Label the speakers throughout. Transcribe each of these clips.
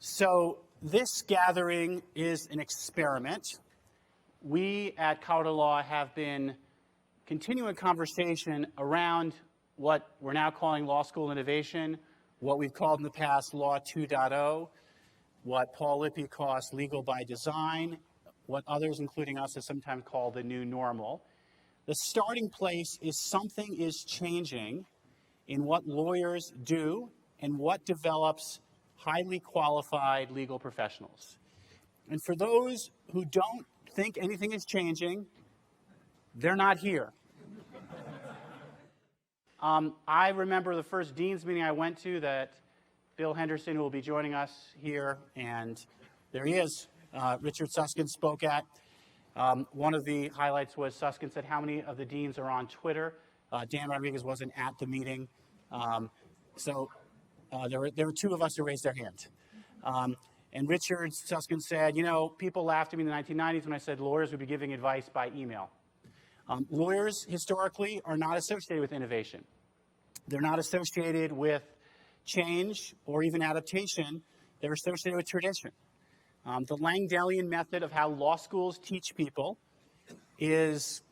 Speaker 1: So this gathering is an experiment. We at Colorado Law have been continuing conversation around what we're now calling law school innovation, what we've called in the past Law 2.0, what Paul Lippy calls legal by design, what others, including us, have sometimes called the new normal. The starting place is something is changing in what lawyers do and what develops highly qualified legal professionals. And for those who don't think anything is changing, they're not here. I remember the first dean's meeting I went to that Bill Henderson, who will be joining us here, and there he is, Richard Susskind spoke at. One of the highlights was Susskind said, how many of the deans are on Twitter? Dan Rodriguez wasn't at the meeting. There were two of us who raised their hand. And Richard Susskind said, you know, people laughed at me in the 1990s when I said lawyers would be giving advice by email. Lawyers historically are not associated with innovation. They're not associated with change or even adaptation. They're associated with tradition. The Langdellian method of how law schools teach people is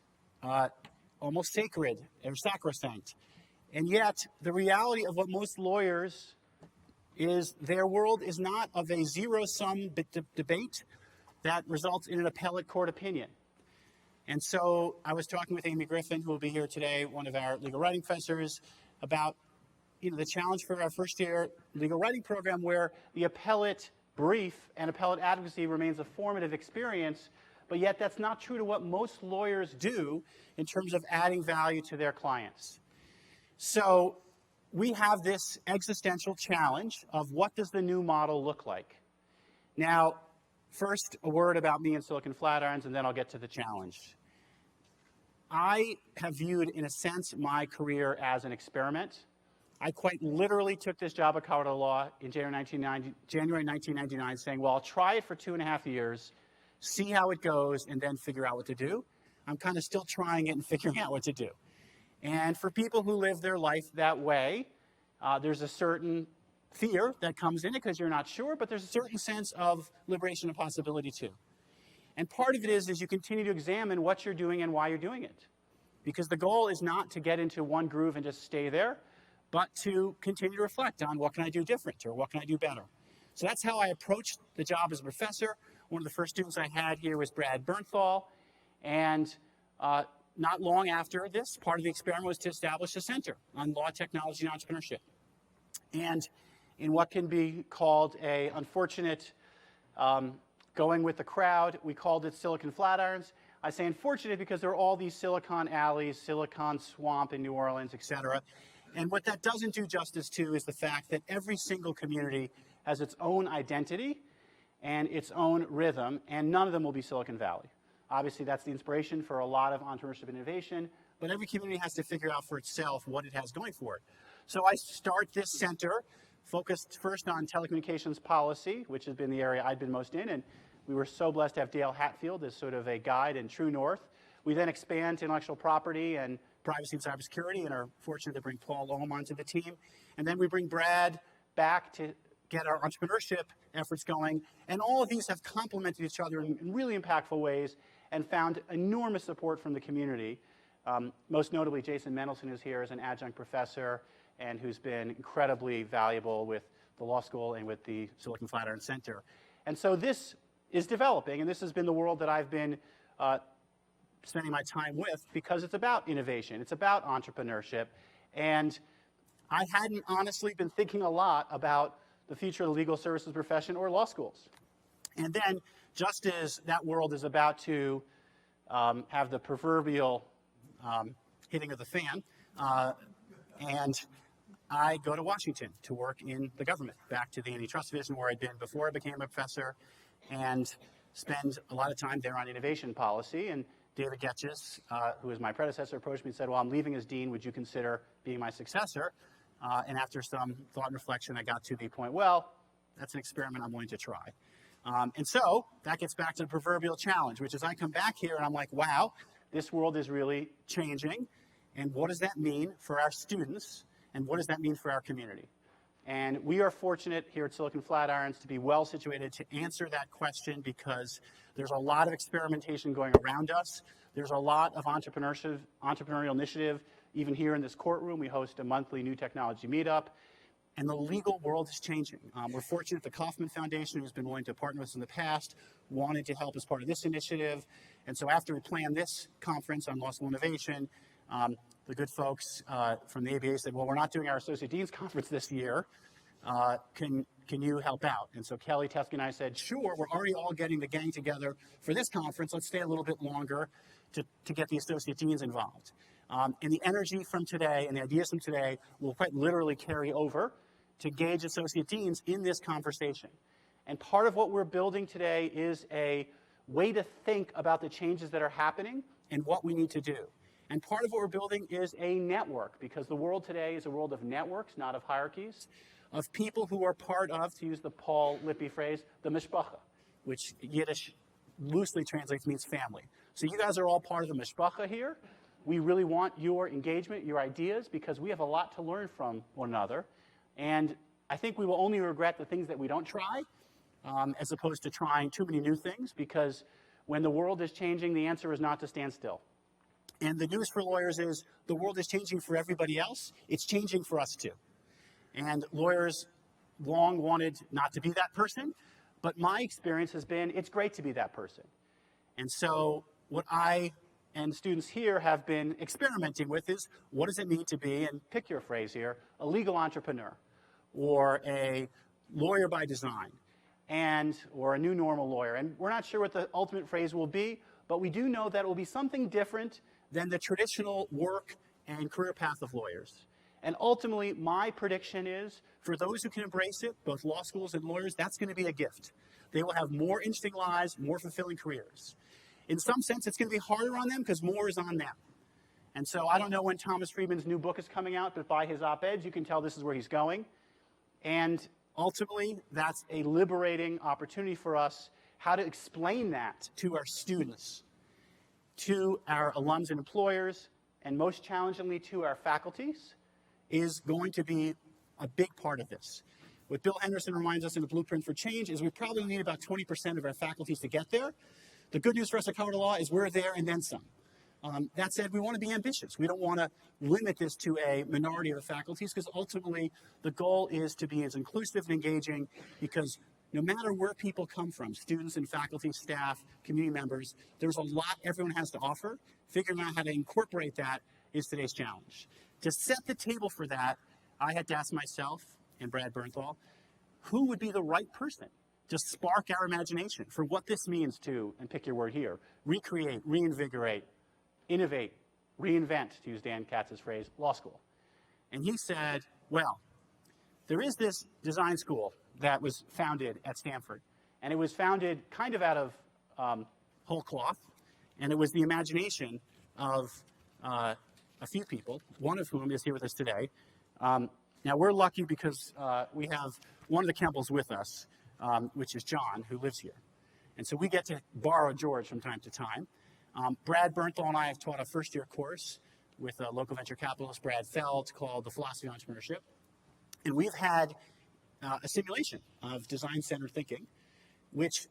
Speaker 1: almost sacred or sacrosanct. And yet, the reality of what most lawyers is their world is not of a zero-sum debate that results in an appellate court opinion. And so I was talking with Amy Griffin, who will be here today, one of our legal writing professors, about the challenge for our first-year legal writing program where the appellate brief and appellate advocacy remains a formative experience, but yet that's not true to what most lawyers do in terms of adding value to their clients. So we have this existential challenge of what does the new model look like? Now, first, a word about me and Silicon Flatirons, and then I'll get to the challenge. I have viewed, in a sense, my career as an experiment. I quite literally took this job at Colorado Law in January 1999, saying, well, I'll try it for 2.5 years, see how it goes, and then figure out what to do. I'm kind of still trying it and figuring out what to do. And for people who live their life that way, there's a certain fear that comes in it because you're not sure, but there's a certain sense of liberation and possibility too. And part of it is you continue to examine what you're doing and why you're doing it. Because the goal is not to get into one groove and just stay there, but to continue to reflect on what can I do different or what can I do better. So that's how I approached the job as a professor. One of the first students I had here was Brad Bernthal, and not long after this, part of the experiment was to establish a center on law, technology, and entrepreneurship. And in what can be called a unfortunate going with the crowd, we called it Silicon Flatirons. I say unfortunate because there are all these Silicon alleys, Silicon Swamp in New Orleans, et cetera. And what that doesn't do justice to is the fact that every single community has its own identity and its own rhythm, and none of them will be Silicon Valley. Obviously, that's the inspiration for a lot of entrepreneurship and innovation, but every community has to figure out for itself what it has going for it. So I start this center focused first on telecommunications policy, which has been the area I've been most in, and we were so blessed to have Dale Hatfield as sort of a guide and true north. We then expand to intellectual property and privacy and cybersecurity, and are fortunate to bring Paul Ohm onto the team. And then we bring Brad back to get our entrepreneurship efforts going. And all of these have complemented each other in really impactful ways and found enormous support from the community. Most notably, Jason Mendelson, who's here as an adjunct professor and who's been incredibly valuable with the law school and with the Silicon Flatiron Center. And so this is developing, and this has been the world that I've been spending my time with because it's about innovation, it's about entrepreneurship. And I hadn't honestly been thinking a lot about the future of the legal services profession or law schools. And then, just as that world is about to have the proverbial hitting of the fan, and I go to Washington to work in the government, back to the antitrust division where I'd been before I became a professor, and spend a lot of time there on innovation policy. And David Getches, who was my predecessor, approached me and said, well, I'm leaving as dean. Would you consider being my successor? And after some thought and reflection, I got to the point, well, that's an experiment I'm willing to try. And so that gets back to the proverbial challenge, which is I come back here and I'm like, wow, this world is really changing. And what does that mean for our students? And what does that mean for our community? And we are fortunate here at Silicon Flatirons to be well situated to answer that question because there's a lot of experimentation going around us. There's a lot of entrepreneurial initiative. Even here in this courtroom, we host a monthly new technology meetup. And the legal world is changing. We're fortunate the Kauffman Foundation, who's been willing to partner with us in the past, wanted to help as part of this initiative. And so after we planned this conference on law school innovation, the good folks from the ABA said, well, we're not doing our Associate Dean's Conference this year. Can you help out? And so Kelly, Teskey, and I said, sure, we're already all getting the gang together for this conference. Let's stay a little bit longer to get the Associate Deans involved. And the energy from today and the ideas from today will quite literally carry over to engage Associate Deans in this conversation. And part of what we're building today is a way to think about the changes that are happening and what we need to do. And part of what we're building is a network, because the world today is a world of networks, not of hierarchies, of people who are part of, to use the Paul Lippy phrase, the mishpacha, which Yiddish loosely translates means family. So you guys are all part of the mishpacha here. We really want your engagement, your ideas, because we have a lot to learn from one another. And I think we will only regret the things that we don't try, as opposed to trying too many new things, because when the world is changing, the answer is not to stand still. And the news for lawyers is the world is changing for everybody else. It's changing for us too. And lawyers long wanted not to be that person, but my experience has been it's great to be that person. And so what I and students here have been experimenting with is what does it mean to be, and pick your phrase here, a legal entrepreneur or a lawyer by design or a new normal lawyer. And we're not sure what the ultimate phrase will be, but we do know that it will be something different than the traditional work and career path of lawyers. And ultimately, my prediction is for those who can embrace it, both law schools and lawyers, that's going to be a gift. They will have more interesting lives, more fulfilling careers. In some sense, it's going to be harder on them because more is on them. And so I don't know when Thomas Friedman's new book is coming out, but by his op-eds, you can tell this is where he's going. And ultimately, that's a liberating opportunity for us, how to explain that to our students, to our alums and employers, and most challengingly to our faculties, is going to be a big part of this. What Bill Henderson reminds us in the Blueprint for Change is we probably need about 20% of our faculties to get there. The good news for us at Colorado Law is we're there and then some. That said, we want to be ambitious. We don't want to limit this to a minority of the faculties, because ultimately the goal is to be as inclusive and engaging, because no matter where people come from, students and faculty, staff, community members, there's a lot everyone has to offer. Figuring out how to incorporate that is today's challenge. To set the table for that, I had to ask myself and Brad Bernthal, who would be the right person to spark our imagination for what this means to, and pick your word here, recreate, reinvigorate, innovate, reinvent, to use Dan Katz's phrase, law school. And he said, well, there is this design school that was founded at Stanford, and it was founded kind of out of whole cloth, and it was the imagination of a few people, one of whom is here with us today. Now, we're lucky because we have one of the Kembels with us, which is John, who lives here. And so we get to borrow George from time to time. Brad Bernthal and I have taught a first-year course with a local venture capitalist, Brad Feld, called The Philosophy of Entrepreneurship. And we've had a simulation of design-centered thinking, which,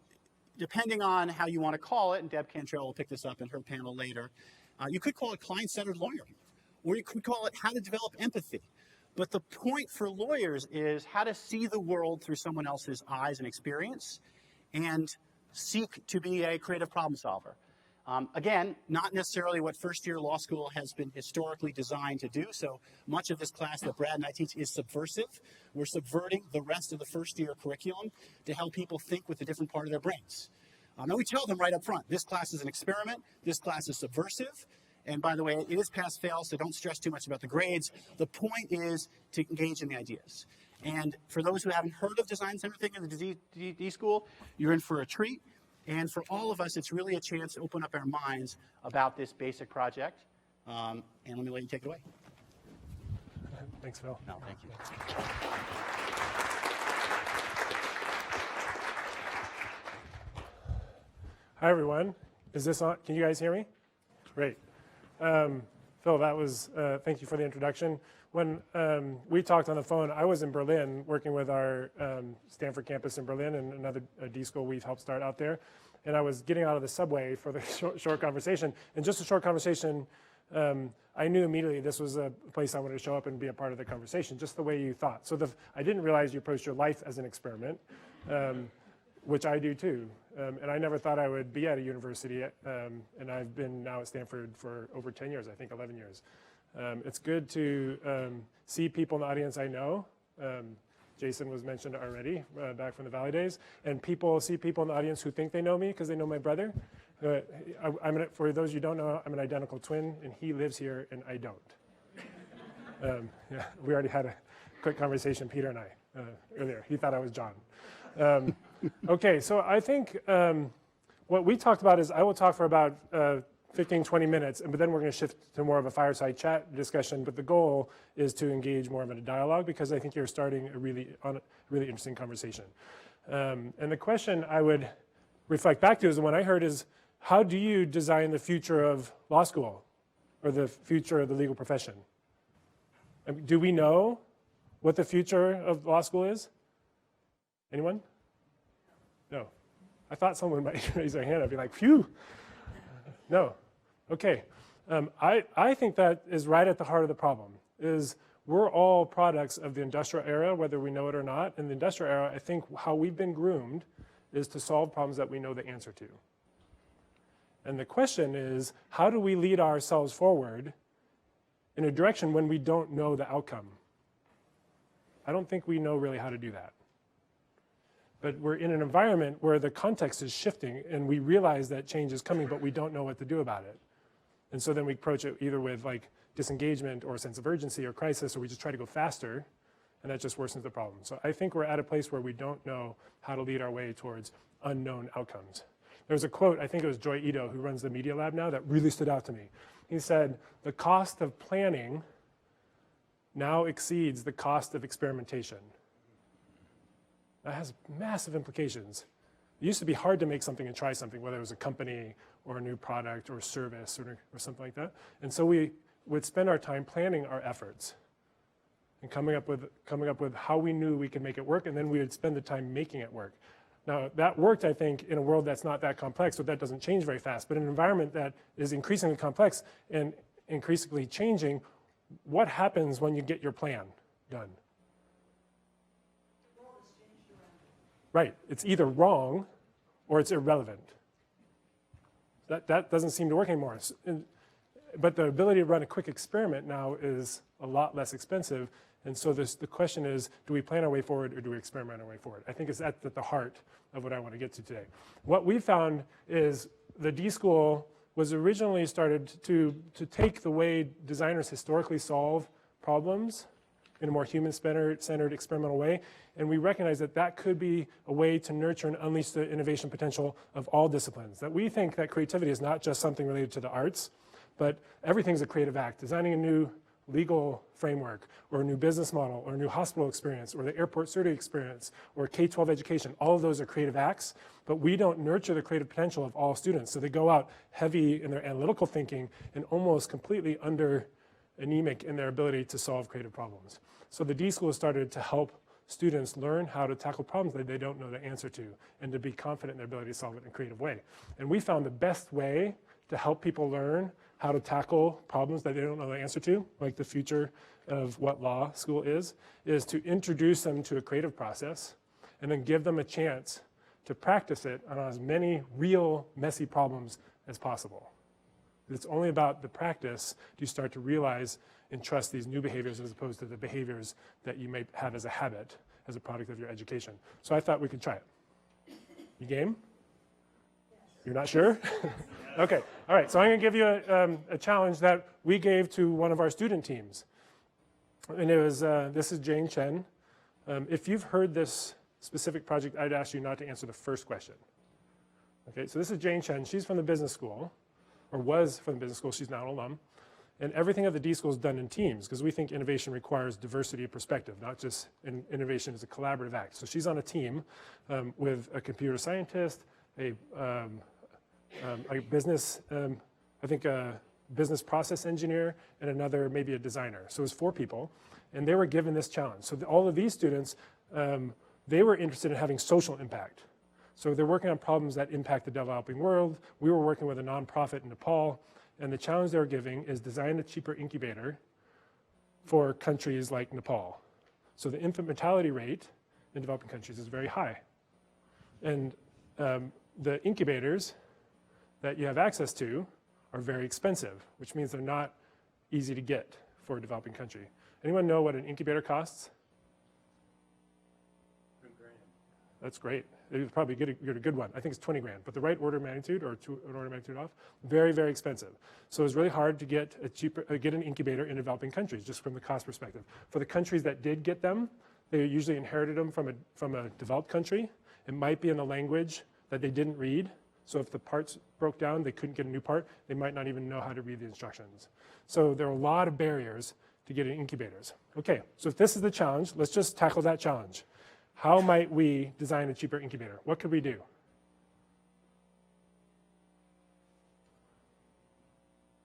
Speaker 1: depending on how you want to call it, and Deb Cantrell will pick this up in her panel later, you could call it client-centered lawyering, or you could call it how to develop empathy. But the point for lawyers is how to see the world through someone else's eyes and experience and seek to be a creative problem solver. Again, not necessarily what first-year law school has been historically designed to do. So much of this class that Brad and I teach is subversive. We're subverting the rest of the first-year curriculum to help people think with a different part of their brains. And we tell them right up front, this class is an experiment, this class is subversive, and by the way, it is pass-fail, so don't stress too much about the grades. The point is to engage in the ideas. And for those who haven't heard of design-centered thinking in the D school, you're in for a treat. And for all of us, it's really a chance to open up our minds about this basic project. And let me let you take it away.
Speaker 2: Thanks, Phil.
Speaker 1: No, thank you.
Speaker 2: Hi, everyone. Is this on? Can you guys hear me? Great. Phil, that was, thank you for the introduction. When we talked on the phone, I was in Berlin working with our Stanford campus in Berlin and another D school we've helped start out there. And I was getting out of the subway for the short conversation. And just a short conversation, I knew immediately this was a place I wanted to show up and be a part of the conversation, just the way you thought. So I didn't realize you approached your life as an experiment, which I do too. And I never thought I would be at a university, and I've been now at Stanford for over 10 years, I think 11 years. It's good to see people in the audience I know. Jason was mentioned already, back from the Valley days. And see people in the audience who think they know me because they know my brother. For those you don't know, I'm an identical twin, and he lives here, and I don't. Yeah, we already had a quick conversation, Peter and I, earlier. He thought I was John. Okay, so I think what we talked about is I will talk for about 15, 20 minutes, but then we're going to shift to more of a fireside chat discussion. But the goal is to engage more of in a dialogue because I think you're starting a really interesting conversation. And the question I would reflect back to is the one I heard is, how do you design the future of law school or the future of the legal profession? I mean, do we know what the future of law school is? Anyone? No. I thought someone might raise their hand. I'd be like, phew. No. Okay. I think that is right at the heart of the problem, is we're all products of the industrial era, whether we know it or not. In the industrial era, I think how we've been groomed is to solve problems that we know the answer to. And the question is, how do we lead ourselves forward in a direction when we don't know the outcome? I don't think we know really how to do that. But we're in an environment where the context is shifting and we realize that change is coming, but we don't know what to do about it. And so then we approach it either with like disengagement or a sense of urgency or crisis, or we just try to go faster, and that just worsens the problem. So I think we're at a place where we don't know how to lead our way towards unknown outcomes. There's a quote, I think it was Joy Ito, who runs the Media Lab now, that really stood out to me. He said, "The cost of planning now exceeds the cost of experimentation." That has massive implications. It used to be hard to make something and try something, whether it was a company or a new product or a service or something like that. And so we would spend our time planning our efforts and coming up with how we knew we could make it work, and then we would spend the time making it work. Now, that worked, I think, in a world that's not that complex, so that doesn't change very fast. But in an environment that is increasingly complex and increasingly changing, what happens when you get your plan done? Right, it's either wrong or it's irrelevant. That doesn't seem to work anymore. But the ability to run a quick experiment now is a lot less expensive. And so the question is, do we plan our way forward or do we experiment our way forward? I think it's at the heart of what I want to get to today. What we found is the D School was originally started to take the way designers historically solve problems in a more human-centered experimental way. And we recognize that that could be a way to nurture and unleash the innovation potential of all disciplines. That we think that creativity is not just something related to the arts, but everything's a creative act. Designing a new legal framework, or a new business model, or a new hospital experience, or the airport survey experience, or K-12 education, all of those are creative acts, but we don't nurture the creative potential of all students. So they go out heavy in their analytical thinking and almost completely anemic in their ability to solve creative problems. So the D School started to help students learn how to tackle problems that they don't know the answer to, and to be confident in their ability to solve it in a creative way. And we found the best way to help people learn how to tackle problems that they don't know the answer to, like the future of what law school is to introduce them to a creative process and then give them a chance to practice it on as many real messy problems as possible. It's only about the practice do you start to realize and trust these new behaviors as opposed to the behaviors that you may have as a habit as a product of your education. So I thought we could try it. You game? You're not sure? Okay, all right, so I'm gonna give you a challenge that we gave to one of our student teams. And it was, this is Jane Chen. If you've heard this specific project, I'd ask you not to answer the first question. Okay, so this is Jane Chen. She's from the business school, or was from the business school. She's now an alum. And everything at the D School is done in teams, because we think innovation requires diversity of perspective, not just innovation is a collaborative act. So she's on a team with a computer scientist, a business, I think business process engineer, and another maybe a designer. So it was 4 people, and they were given this challenge. So all of these students, they were interested in having social impact. So they're working on problems that impact the developing world. We were working with a nonprofit in Nepal, and the challenge they were giving is design a cheaper incubator for countries like Nepal. So the infant mortality rate in developing countries is very high. And the incubators that you have access to are very expensive, which means they're not easy to get for a developing country. Anyone know what an incubator costs? $100,000. That's great. It would probably get a good one. I think it's 20 grand, but the right order of magnitude or an order of magnitude off, very, very expensive. So it's really hard to get get an incubator in developing countries, just from the cost perspective. For the countries that did get them, they usually inherited them from a developed country. It might be in a language that they didn't read. So if the parts broke down, they couldn't get a new part. They might not even know how to read the instructions. So there are a lot of barriers to getting incubators. Okay, so if this is the challenge, let's just tackle that challenge. How might we design a cheaper incubator? What could we do?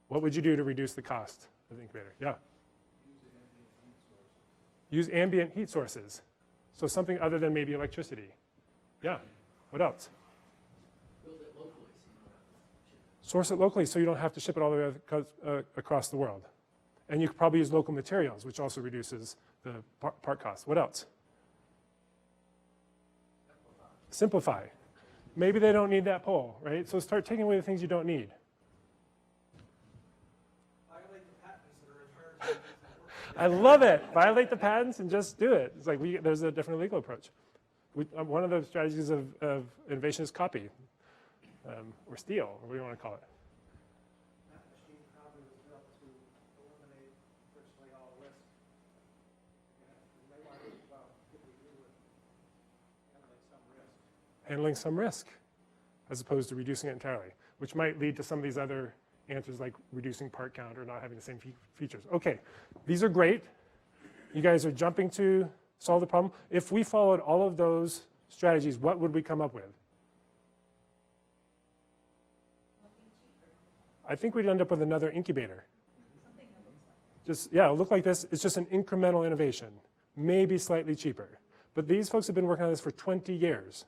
Speaker 2: What would you do to reduce the cost of the incubator? Yeah. Use ambient heat sources. So something other than maybe electricity. Yeah. What else?
Speaker 3: Build it locally.
Speaker 2: Source it locally so you don't have to ship it all the way across the world. And you could probably use local materials, which also reduces the part cost. What else? Simplify. Maybe they don't need that pole, right? So start taking away the things you don't need.
Speaker 3: Violate the patents that are required to
Speaker 2: I love it. Violate the patents and just do it. It's like there's a different legal approach. One of the strategies of innovation is copy, or steal, or what do you want to call it?
Speaker 3: That machine probably was built to eliminate virtually all risk. You may want to think about what we do with handling some risk.
Speaker 2: Handling some risk, as opposed to reducing it entirely, which might lead to some of these other answers like reducing part count or not having the same features. Okay, these are great. You guys are jumping to solve the problem. If we followed all of those strategies, what would we come up with? I think we'd end up with another incubator. Just, yeah, it'll look like this. It's just an incremental innovation, maybe slightly cheaper. But these folks have been working on this for 20 years,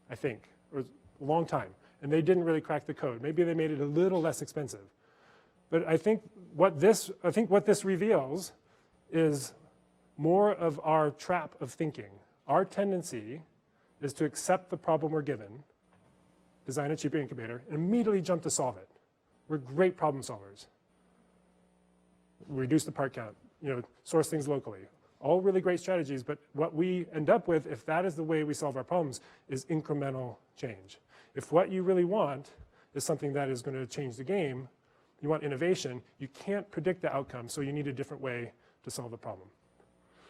Speaker 2: I think, or a long time. And they didn't really crack the code. Maybe they made it a little less expensive. But I think what this reveals is more of our trap of thinking. Our tendency is to accept the problem we're given, design a cheaper incubator, and immediately jump to solve it. We're great problem solvers. Reduce the part count, source things locally. All really great strategies, but what we end up with, if that is the way we solve our problems, is incremental change. If what you really want is something that is going to change the game, you want innovation, you can't predict the outcome, so you need a different way to solve the problem.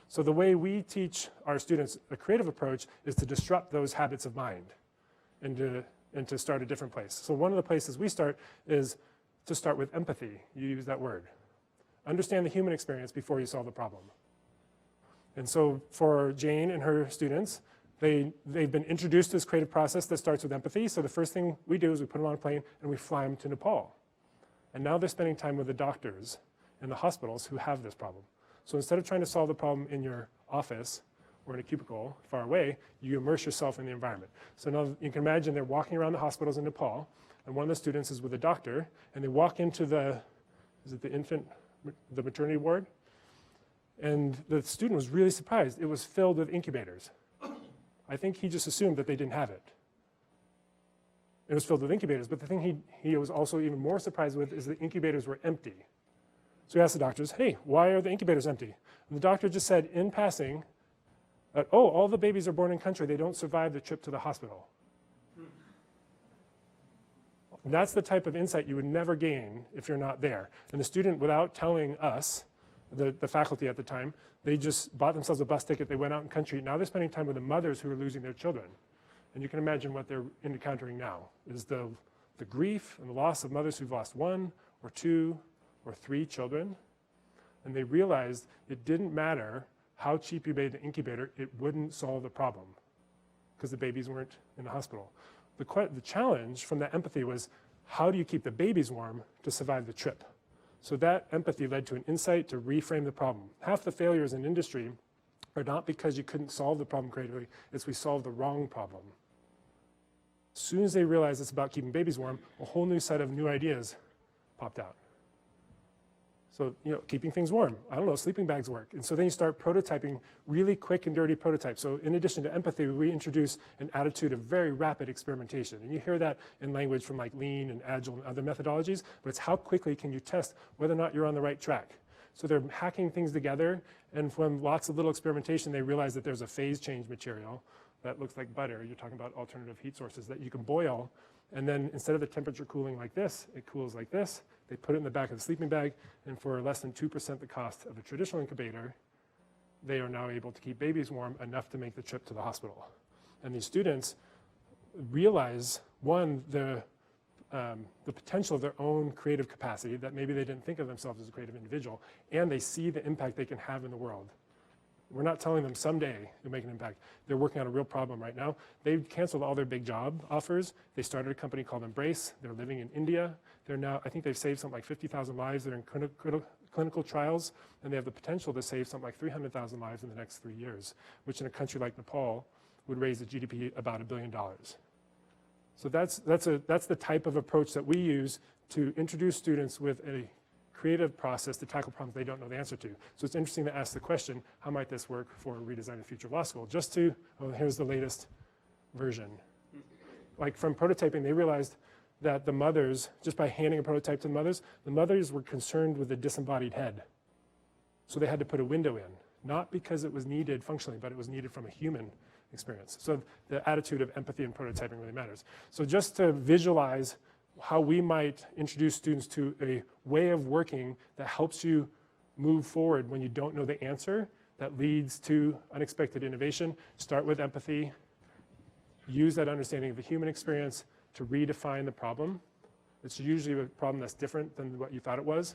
Speaker 2: So the way we teach our students a creative approach is to disrupt those habits of mind and to start a different place. So one of the places we start is to start with empathy. You use that word. Understand the human experience before you solve the problem. And so for Jane and her students, they've been introduced to this creative process that starts with empathy. So the first thing we do is we put them on a plane and we fly them to Nepal. And now they're spending time with the doctors in the hospitals who have this problem. So instead of trying to solve the problem in your office or in a cubicle far away, you immerse yourself in the environment. So now you can imagine they're walking around the hospitals in Nepal, and one of the students is with a doctor, and they walk into the maternity ward? And the student was really surprised. It was filled with incubators. I think he just assumed that they didn't have it. It was filled with incubators, but the thing he was also even more surprised with is the incubators were empty. So he asked the doctors, hey, why are the incubators empty? And the doctor just said in passing, that, oh, all the babies are born in country. They don't survive the trip to the hospital. And that's the type of insight you would never gain if you're not there. And the student, without telling us, the faculty at the time, they just bought themselves a bus ticket. They went out in country. Now they're spending time with the mothers who are losing their children. And you can imagine what they're encountering now is the grief and the loss of mothers who've lost 1 or 2 or 3 children. And they realized it didn't matter how cheap you made the incubator, it wouldn't solve the problem because the babies weren't in the hospital. The challenge from that empathy was, how do you keep the babies warm to survive the trip? So that empathy led to an insight to reframe the problem. Half the failures in industry are not because you couldn't solve the problem creatively, it's we solved the wrong problem. As soon as they realized it's about keeping babies warm, a whole new set of new ideas popped out. So, keeping things warm. I don't know, sleeping bags work. And so then you start prototyping really quick and dirty prototypes. So in addition to empathy, we introduce an attitude of very rapid experimentation. And you hear that in language from like lean and agile and other methodologies, but it's how quickly can you test whether or not you're on the right track. So they're hacking things together, and from lots of little experimentation, they realize that there's a phase change material that looks like butter. You're talking about alternative heat sources that you can boil, and then instead of the temperature cooling like this, it cools like this. They put it in the back of the sleeping bag, and for less than 2% the cost of a traditional incubator, they are now able to keep babies warm enough to make the trip to the hospital. And these students realize, one, the potential of their own creative capacity, that maybe they didn't think of themselves as a creative individual, and they see the impact they can have in the world. We're not telling them someday you'll make an impact. They're working on a real problem right now. They've canceled all their big job offers. They started a company called Embrace. They're living in India. They're now, I think they've saved something like 50,000 lives. They're in clinical trials, and they have the potential to save something like 300,000 lives in the next 3 years, which in a country like Nepal would raise the GDP about $1 billion. So that's the type of approach that we use to introduce students with a creative process to tackle problems they don't know the answer to. So it's interesting to ask the question, how might this work for Redesign the Future of Law School? Just to, here's the latest version. Like from prototyping, they realized that the mothers, just by handing a prototype to the mothers were concerned with the disembodied head. So they had to put a window in, not because it was needed functionally, but it was needed from a human experience. So the attitude of empathy and prototyping really matters. So just to visualize how we might introduce students to a way of working that helps you move forward when you don't know the answer, that leads to unexpected innovation. Start with empathy, use that understanding of the human experience to redefine the problem. It's usually a problem that's different than what you thought it was.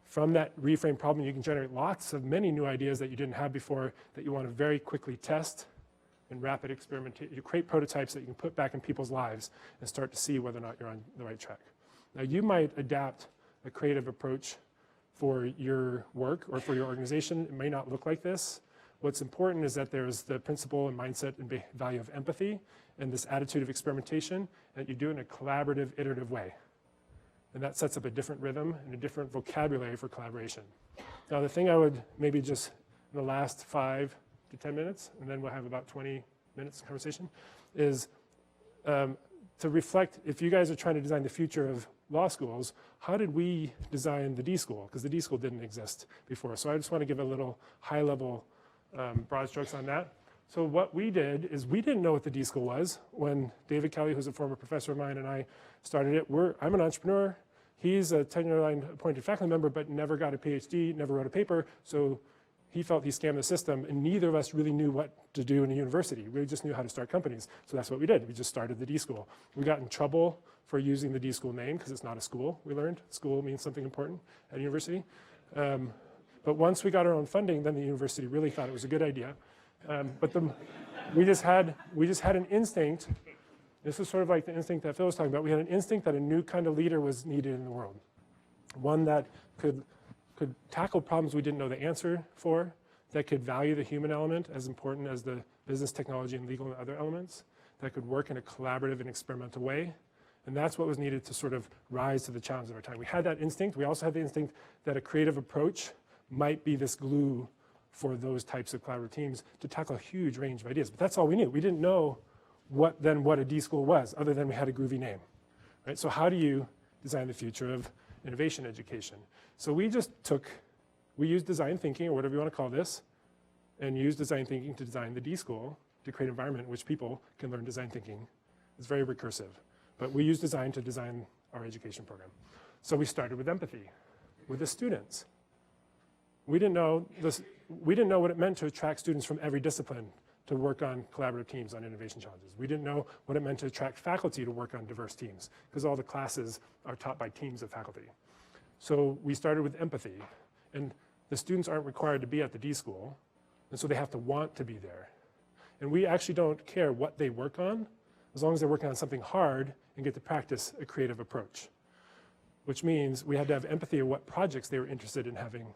Speaker 2: From that reframe problem, you can generate many new ideas that you didn't have before that you want to very quickly test in rapid experimentation. You create prototypes that you can put back in people's lives and start to see whether or not you're on the right track. Now, you might adapt a creative approach for your work or for your organization. It may not look like this. What's important is that there's the principle and mindset and value of empathy and this attitude of experimentation, and that you do it in a collaborative, iterative way. And that sets up a different rhythm and a different vocabulary for collaboration. Now, the thing I would maybe just in the last 5 to 10 minutes, and then we'll have about 20 minutes of conversation, is to reflect, if you guys are trying to design the future of law schools, how did we design the D School? Because the D School didn't exist before. So I just want to give a little high-level broad strokes on that. So what we did is we didn't know what the D School was when David Kelly, who's a former professor of mine, and I started it. I'm an entrepreneur. He's a tenure-line appointed faculty member, but never got a PhD, never wrote a paper. So he felt he scammed the system, and neither of us really knew what to do in a university. We just knew how to start companies. So that's what we did. We just started the D School. We got in trouble for using the D School name because it's not a school, we learned. School means something important at a university. But once we got our own funding, then the university really thought it was a good idea. We just had an instinct. This is sort of like the instinct that Phil was talking about. We had an instinct that a new kind of leader was needed in the world. One that could tackle problems we didn't know the answer for, that could value the human element as important as the business, technology, and legal and other elements, that could work in a collaborative and experimental way. And that's what was needed to sort of rise to the challenge of our time. We had that instinct. We also had the instinct that a creative approach might be this glue for those types of collaborative teams to tackle a huge range of ideas. But that's all we knew. We didn't know what a D School was, other than we had a groovy name. Right? So how do you design the future of innovation education? So we used design thinking, or whatever you want to call this, and used design thinking to design the D School to create an environment in which people can learn design thinking. It's very recursive. But we use design to design our education program. So we started with empathy, with the students. We didn't know what it meant to attract students from every discipline to work on collaborative teams on innovation challenges. We didn't know what it meant to attract faculty to work on diverse teams, because all the classes are taught by teams of faculty. So we started with empathy, and the students aren't required to be at the D School, and so they have to want to be there. And we actually don't care what they work on, as long as they're working on something hard and get to practice a creative approach. which means we had to have empathy of what projects they were interested in having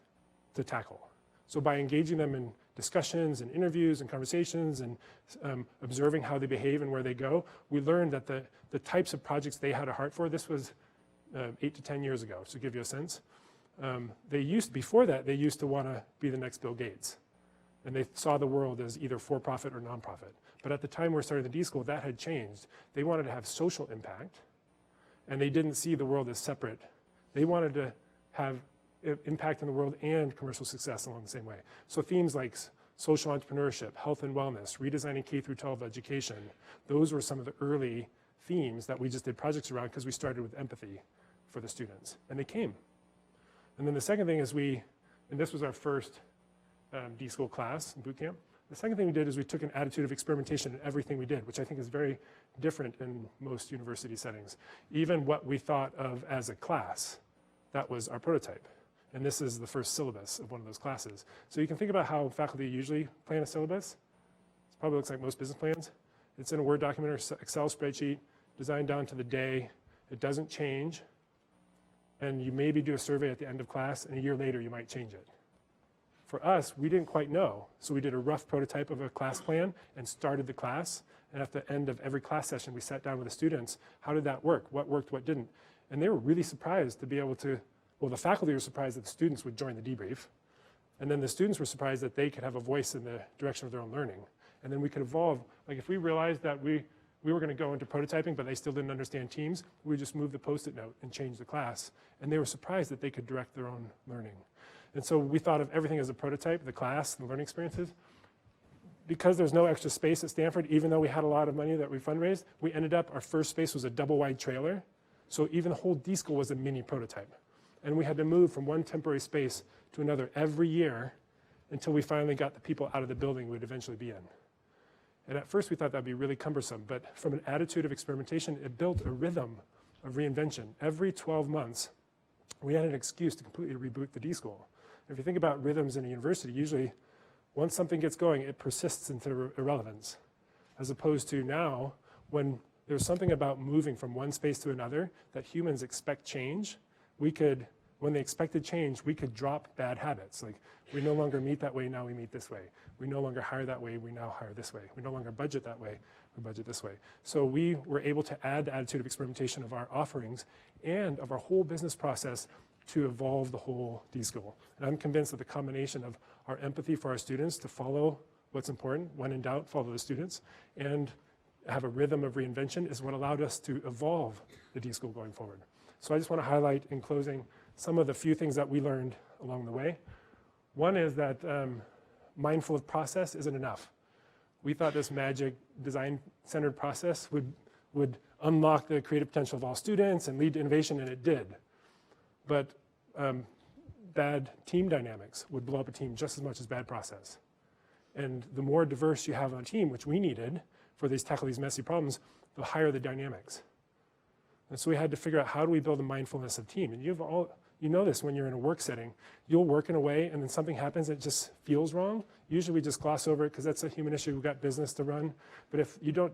Speaker 2: to tackle. So by engaging them in discussions and interviews and conversations and observing how they behave and where they go, we learned that the types of projects they had a heart for, this was 8 to 10 years ago, to give you a sense. Before that, they used to want to be the next Bill Gates. And they saw the world as either for-profit or nonprofit. But at the time we were starting the D School, that had changed. They wanted to have social impact, and they didn't see the world as separate. They wanted to have impact in the world and commercial success along the same way. So themes like social entrepreneurship, health and wellness, redesigning K-12 education, those were some of the early themes that we just did projects around because we started with empathy for the students, and they came. And then the second thing is and this was our first D School class in boot camp. The second thing we did is we took an attitude of experimentation in everything we did, which I think is very different in most university settings. Even what we thought of as a class, that was our prototype. And this is the first syllabus of one of those classes. So you can think about how faculty usually plan a syllabus. It probably looks like most business plans. It's in a Word document or Excel spreadsheet, designed down to the day. It doesn't change. And you maybe do a survey at the end of class, and a year later you might change it. For us, we didn't quite know. So we did a rough prototype of a class plan and started the class. And at the end of every class session, we sat down with the students. How did that work? What worked, what didn't? And they were really surprised to be able to, well, the faculty were surprised that the students would join the debrief. And then the students were surprised that they could have a voice in the direction of their own learning. And then we could evolve. Like if we realized that we were going to go into prototyping, but they still didn't understand teams, we would just move the Post-it note and change the class. And they were surprised that they could direct their own learning. And so we thought of everything as a prototype, the class, and the learning experiences. Because there's no extra space at Stanford, even though we had a lot of money that we fundraised, we ended up, our first space was a double-wide trailer. So even the whole D School was a mini prototype. And we had to move from one temporary space to another every year until we finally got the people out of the building we would eventually be in. And at first we thought that'd be really cumbersome, but from an attitude of experimentation, it built a rhythm of reinvention. Every 12 months, we had an excuse to completely reboot the D School. If you think about rhythms in a university, usually once something gets going, it persists into irrelevance. As opposed to now, when there's something about moving from one space to another that humans expect change, when they expected change, we could drop bad habits. Like, we no longer meet that way, now we meet this way. We no longer hire that way, we now hire this way. We no longer budget that way, we budget this way. So we were able to add the attitude of experimentation of our offerings and of our whole business process to evolve the whole D School. And I'm convinced that the combination of our empathy for our students to follow what's important, when in doubt, follow the students, and have a rhythm of reinvention is what allowed us to evolve the D School going forward. So I just want to highlight in closing some of the few things that we learned along the way. One is that mindful of process isn't enough. We thought this magic design-centered process would unlock the creative potential of all students and lead to innovation, and it did. But bad team dynamics would blow up a team just as much as bad process. And the more diverse you have on a team, which we needed for tackle these messy problems, the higher the dynamics. And so we had to figure out, how do we build a mindfulness of team? And you know this when you're in a work setting. You'll work in a way and then something happens that just feels wrong. Usually we just gloss over it because that's a human issue. We've got business to run. But if you don't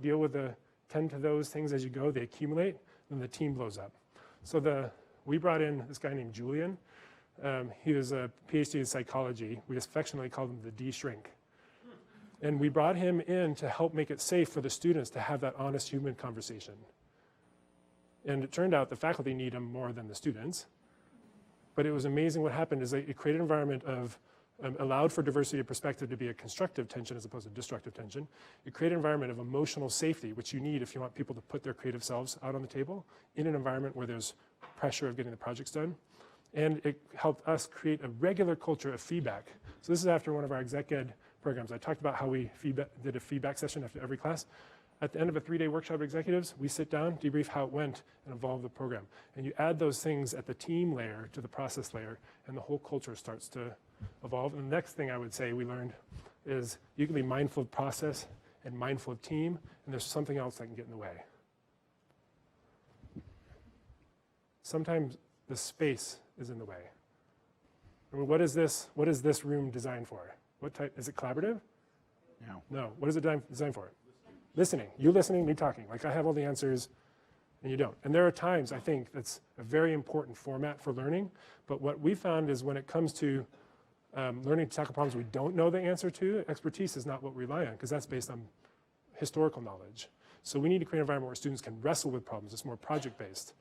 Speaker 2: tend to those things as you go, they accumulate, then the team blows up. So we brought in this guy named Julian. He was a PhD in psychology. We affectionately called him the D-shrink. And we brought him in to help make it safe for the students to have that honest human conversation. And it turned out the faculty need him more than the students. But it was amazing what happened is it created an environment of, allowed for diversity of perspective to be a constructive tension as opposed to destructive tension. It created an environment of emotional safety, which you need if you want people to put their creative selves out on the table in an environment where there's pressure of getting the projects done. And it helped us create a regular culture of feedback. So this is after one of our exec ed programs. I talked about how we did a feedback session after every class. At the end of a 3-day workshop of executives, we sit down, debrief how it went, and evolve the program. And you add those things at the team layer to the process layer, and the whole culture starts to evolve. And the next thing I would say we learned is you can be mindful of process and mindful of team, and there's something else that can get in the way. Sometimes the space is in the way. I mean, what is this room designed for? What type, is it collaborative? No. What is it designed for? Listening. You listening, me talking. Like I have all the answers, and you don't. And there are times, I think, that's a very important format for learning, but what we found is when it comes to learning to tackle problems we don't know the answer to, expertise is not what we rely on, because that's based on historical knowledge. So we need to create an environment where students can wrestle with problems. It's more project-based.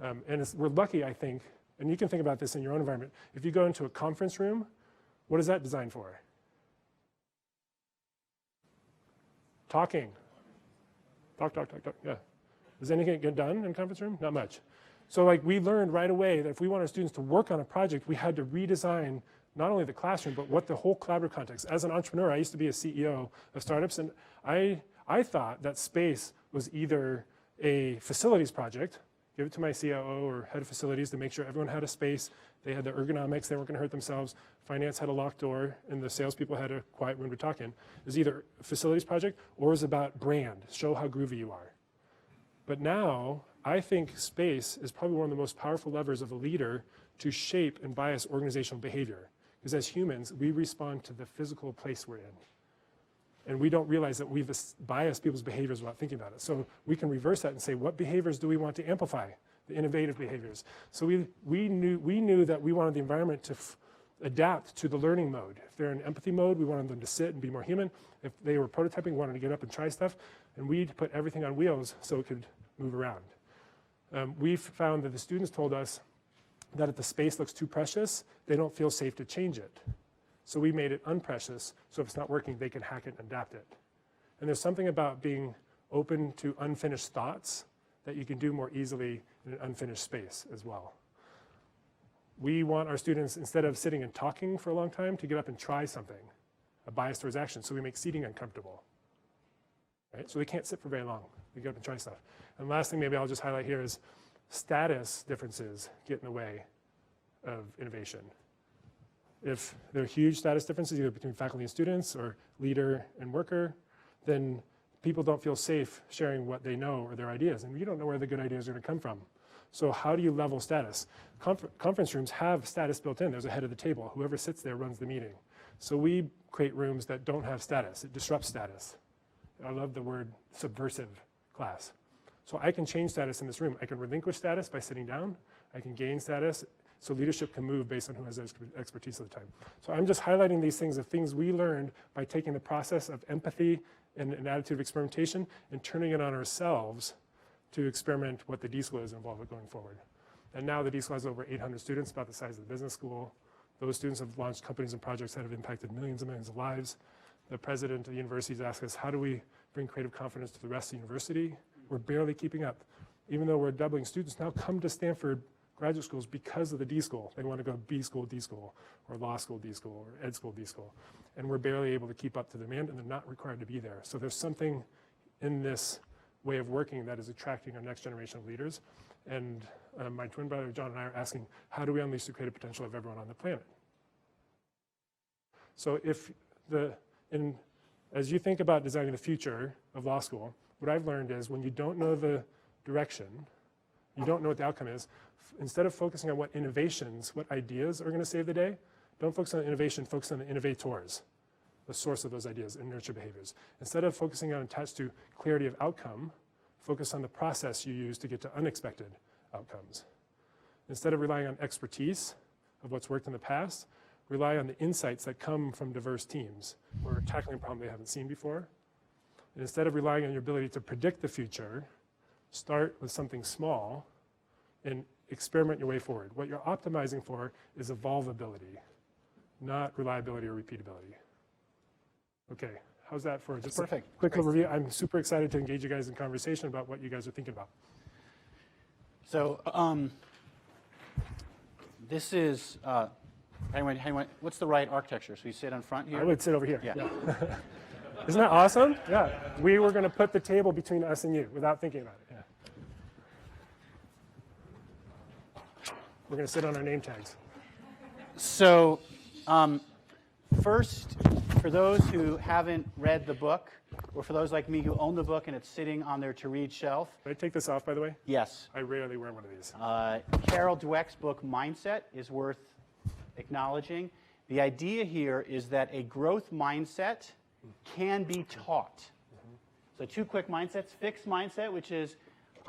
Speaker 2: And we're lucky, I think, and you can think about this in your own environment. If you go into a conference room, what is that designed for? Talking. Talk, yeah. Does anything get done in a conference room? Not much. So like we learned right away that if we want our students to work on a project, we had to redesign not only the classroom, but what the whole collaborative context. As an entrepreneur, I used to be a CEO of startups, and I thought that space was either a facilities project, give it to my COO or head of facilities to make sure everyone had a space, they had the ergonomics, they weren't gonna hurt themselves, finance had a locked door, and the salespeople had a quiet room to talk in. It was either a facilities project or it was about brand, show how groovy you are. But now, I think space is probably one of the most powerful levers of a leader to shape and bias organizational behavior. Because as humans, we respond to the physical place we're in. And we don't realize that we've biased people's behaviors without thinking about it. So we can reverse that and say, what behaviors do we want to amplify? The innovative behaviors. So we knew that we wanted the environment to adapt to the learning mode. If they're in empathy mode, we wanted them to sit and be more human. If they were prototyping, we wanted to get up and try stuff. And we put everything on wheels so it could move around. We've found that the students told us that if the space looks too precious, they don't feel safe to change it. So we made it unprecious, so if it's not working, they can hack it and adapt it. And there's something about being open to unfinished thoughts that you can do more easily in an unfinished space as well. We want our students, instead of sitting and talking for a long time, to get up and try something, a bias towards action, so we make seating uncomfortable. Right? So they can't sit for very long. They get up and try stuff. And last thing maybe I'll just highlight here is status differences get in the way of innovation. If there are huge status differences, either between faculty and students or leader and worker, then people don't feel safe sharing what they know or their ideas, and you don't know where the good ideas are going to come from. So how do you level status? Conference rooms have status built in. There's a head of the table. Whoever sits there runs the meeting. So we create rooms that don't have status. It disrupts status. I love the word subversive class. So I can change status in this room. I can relinquish status by sitting down. I can gain status. So leadership can move based on who has expertise at the time. So I'm just highlighting these things of things we learned by taking the process of empathy and an attitude of experimentation and turning it on ourselves to experiment what the D School is involved with going forward. And now the D School has over 800 students, about the size of the business school. Those students have launched companies and projects that have impacted millions and millions of lives. The president of the university has asked us, how do we bring creative confidence to the rest of the university? We're barely keeping up. Even though we're doubling, students now come to Stanford graduate schools because of the D School. They want to go B School, D School, or Law School, D School, or Ed School, D School. And we're barely able to keep up to demand, and they're not required to be there. So there's something in this way of working that is attracting our next generation of leaders. And my twin brother, John, and I are asking, how do we unleash the creative potential of everyone on the planet? So as you think about designing the future of law school, what I've learned is when you don't know the direction, you don't know what the outcome is, instead of focusing on what innovations, what ideas are going to save the day, don't focus on innovation, focus on the innovators, the source of those ideas and nurture behaviors. Instead of focusing on attached to clarity of outcome, focus on the process you use to get to unexpected outcomes. Instead of relying on expertise of what's worked in the past, rely on the insights that come from diverse teams who are tackling a problem they haven't seen before. And instead of relying on your ability to predict the future, start with something small and experiment your way forward. What you're optimizing for is evolvability, not reliability or repeatability. Okay, how's that for just
Speaker 1: perfect.
Speaker 2: A quick overview? I'm super excited to engage you guys in conversation about what you guys are thinking about.
Speaker 1: So this is, what's the right architecture? So you sit on front here?
Speaker 2: I would sit over here.
Speaker 1: Yeah.
Speaker 2: Isn't that awesome? Yeah. We were going to put the table between us and you without thinking about it. Yeah. We're going to sit on our name tags.
Speaker 1: So first, for those who haven't read the book, or for those like me who own the book and it's sitting on their to-read shelf.
Speaker 2: Can I take this off, by the way?
Speaker 1: Yes.
Speaker 2: I rarely wear one of these.
Speaker 1: Carol Dweck's book, Mindset, is worth acknowledging. The idea here is that a growth mindset can be taught. So two quick mindsets. Fixed mindset, which is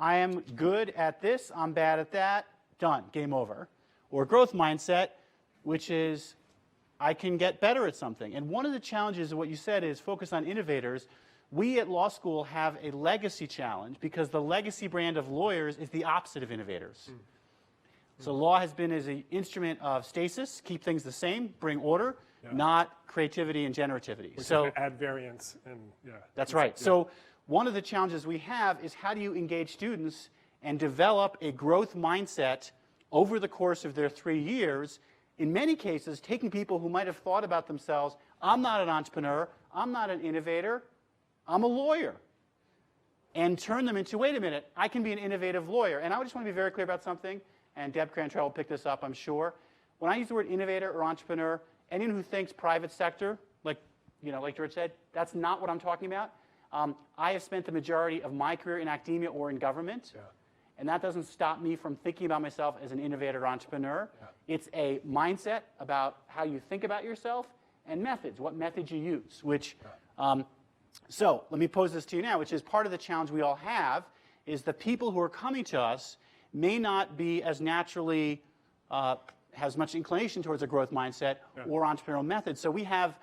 Speaker 1: I am good at this, I'm bad at that, done, game over. Or growth mindset, which is I can get better at something. And one of the challenges of what you said is focus on innovators. We at law school have a legacy challenge because the legacy brand of lawyers is the opposite of innovators. So law has been as an instrument of stasis, keep things the same, bring order, not creativity and generativity.
Speaker 2: So add variance and
Speaker 1: That's right. Yeah. So one of the challenges we have is how do you engage students and develop a growth mindset over the course of their 3 years, in many cases taking people who might have thought about themselves, I'm not an entrepreneur, I'm not an innovator, I'm a lawyer, and turn them into, wait a minute, I can be an innovative lawyer. And I just want to be very clear about something, and Deb Crantrell will pick this up, I'm sure. When I use the word innovator or entrepreneur, anyone who thinks private sector, like George said, that's not what I'm talking about. I have spent the majority of my career in academia or in government, and that doesn't stop me from thinking about myself as an innovator or entrepreneur. It's a mindset about how you think about yourself and methods, what methods you use, which, so let me pose this to you now, which is part of the challenge we all have, is the people who are coming to us may not be as naturally, has much inclination towards a growth mindset or entrepreneurial methods. So we have,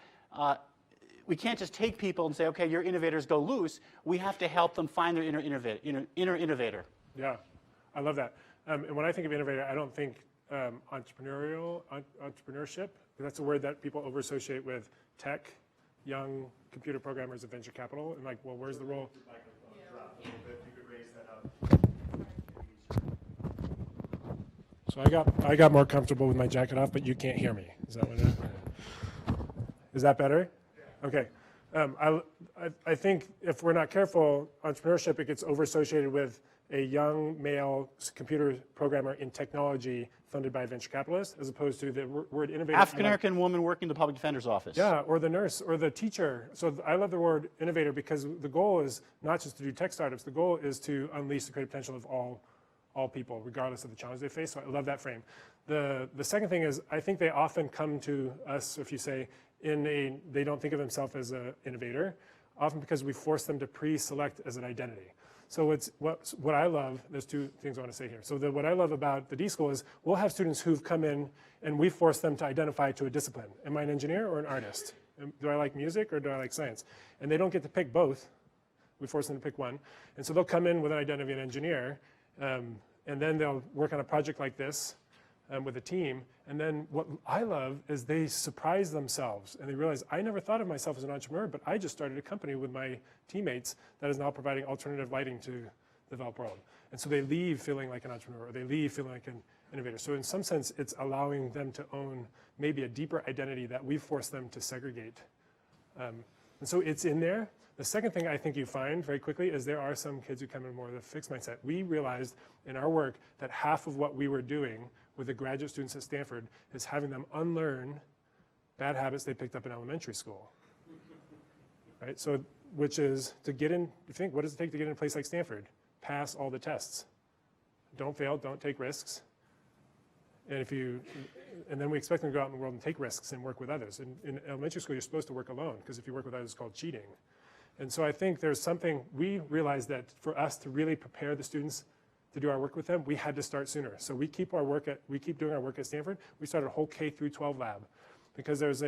Speaker 1: we can't just take people and say, okay, you're innovators, go loose. We have to help them find their inner innovator.
Speaker 2: Yeah, I love that. And when I think of innovator, I don't think entrepreneurship. That's a word that people over-associate with tech, young computer programmers at venture capital, and like, well, where's the role? So I got more comfortable with my jacket off, but you can't hear me. Is that what is that better? Okay. I think if we're not careful, entrepreneurship, it gets over-associated with a young male computer programmer in technology funded by a venture capitalist, as opposed to the word innovator.
Speaker 1: African-American woman working in the public defender's office.
Speaker 2: Yeah, or the nurse, or the teacher. So I love the word innovator because the goal is not just to do tech startups. The goal is to unleash the creative potential of all people, regardless of the challenge they face. So I love that frame. The second thing is, I think they often come to us, if you say, they don't think of themselves as an innovator, often because we force them to pre-select as an identity. So what I love, there's two things I want to say here. So what I love about the D School is we'll have students who've come in and we force them to identify to a discipline. Am I an engineer or an artist? Do I like music or do I like science? And they don't get to pick both. We force them to pick one. And so they'll come in with an identity of an engineer, and then they'll work on a project like this with a team. And then what I love is they surprise themselves and they realize, I never thought of myself as an entrepreneur, but I just started a company with my teammates that is now providing alternative lighting to the developed world. And so they leave feeling like an entrepreneur, or they leave feeling like an innovator. So in some sense, it's allowing them to own maybe a deeper identity that we force them to segregate. And so it's in there. The second thing I think you find very quickly is there are some kids who come in more of a fixed mindset. We realized in our work that half of what we were doing with the graduate students at Stanford is having them unlearn bad habits they picked up in elementary school. Right? So, which is to get in, you think, what does it take to get in a place like Stanford? Pass all the tests. Don't fail, don't take risks. And then we expect them to go out in the world and take risks and work with others. In elementary school, you're supposed to work alone, because if you work with others, it's called cheating. And so I think there's something, we realized that for us to really prepare the students to do our work with them, we had to start sooner. So we keep doing our work at Stanford. We started a whole K through 12 lab, because there's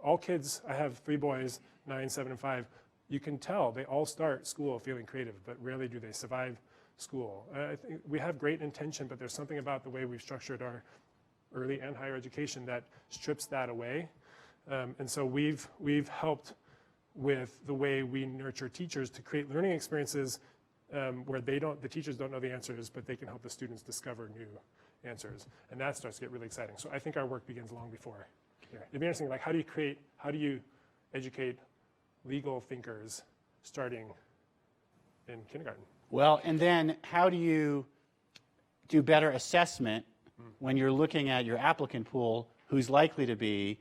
Speaker 2: all kids, I have 3 boys, 9, 7, and 5. You can tell they all start school feeling creative, but rarely do they survive school. I think we have great intention, but there's something about the way we've structured our early and higher education that strips that away. And so we've helped with the way we nurture teachers to create learning experiences where the teachers don't know the answers, but they can help the students discover new answers. And that starts to get really exciting. So I think our work begins long before here. It'd be interesting, like how do you educate legal thinkers starting in kindergarten?
Speaker 1: Well, and then how do you do better assessment when you're looking at your applicant pool who's likely to be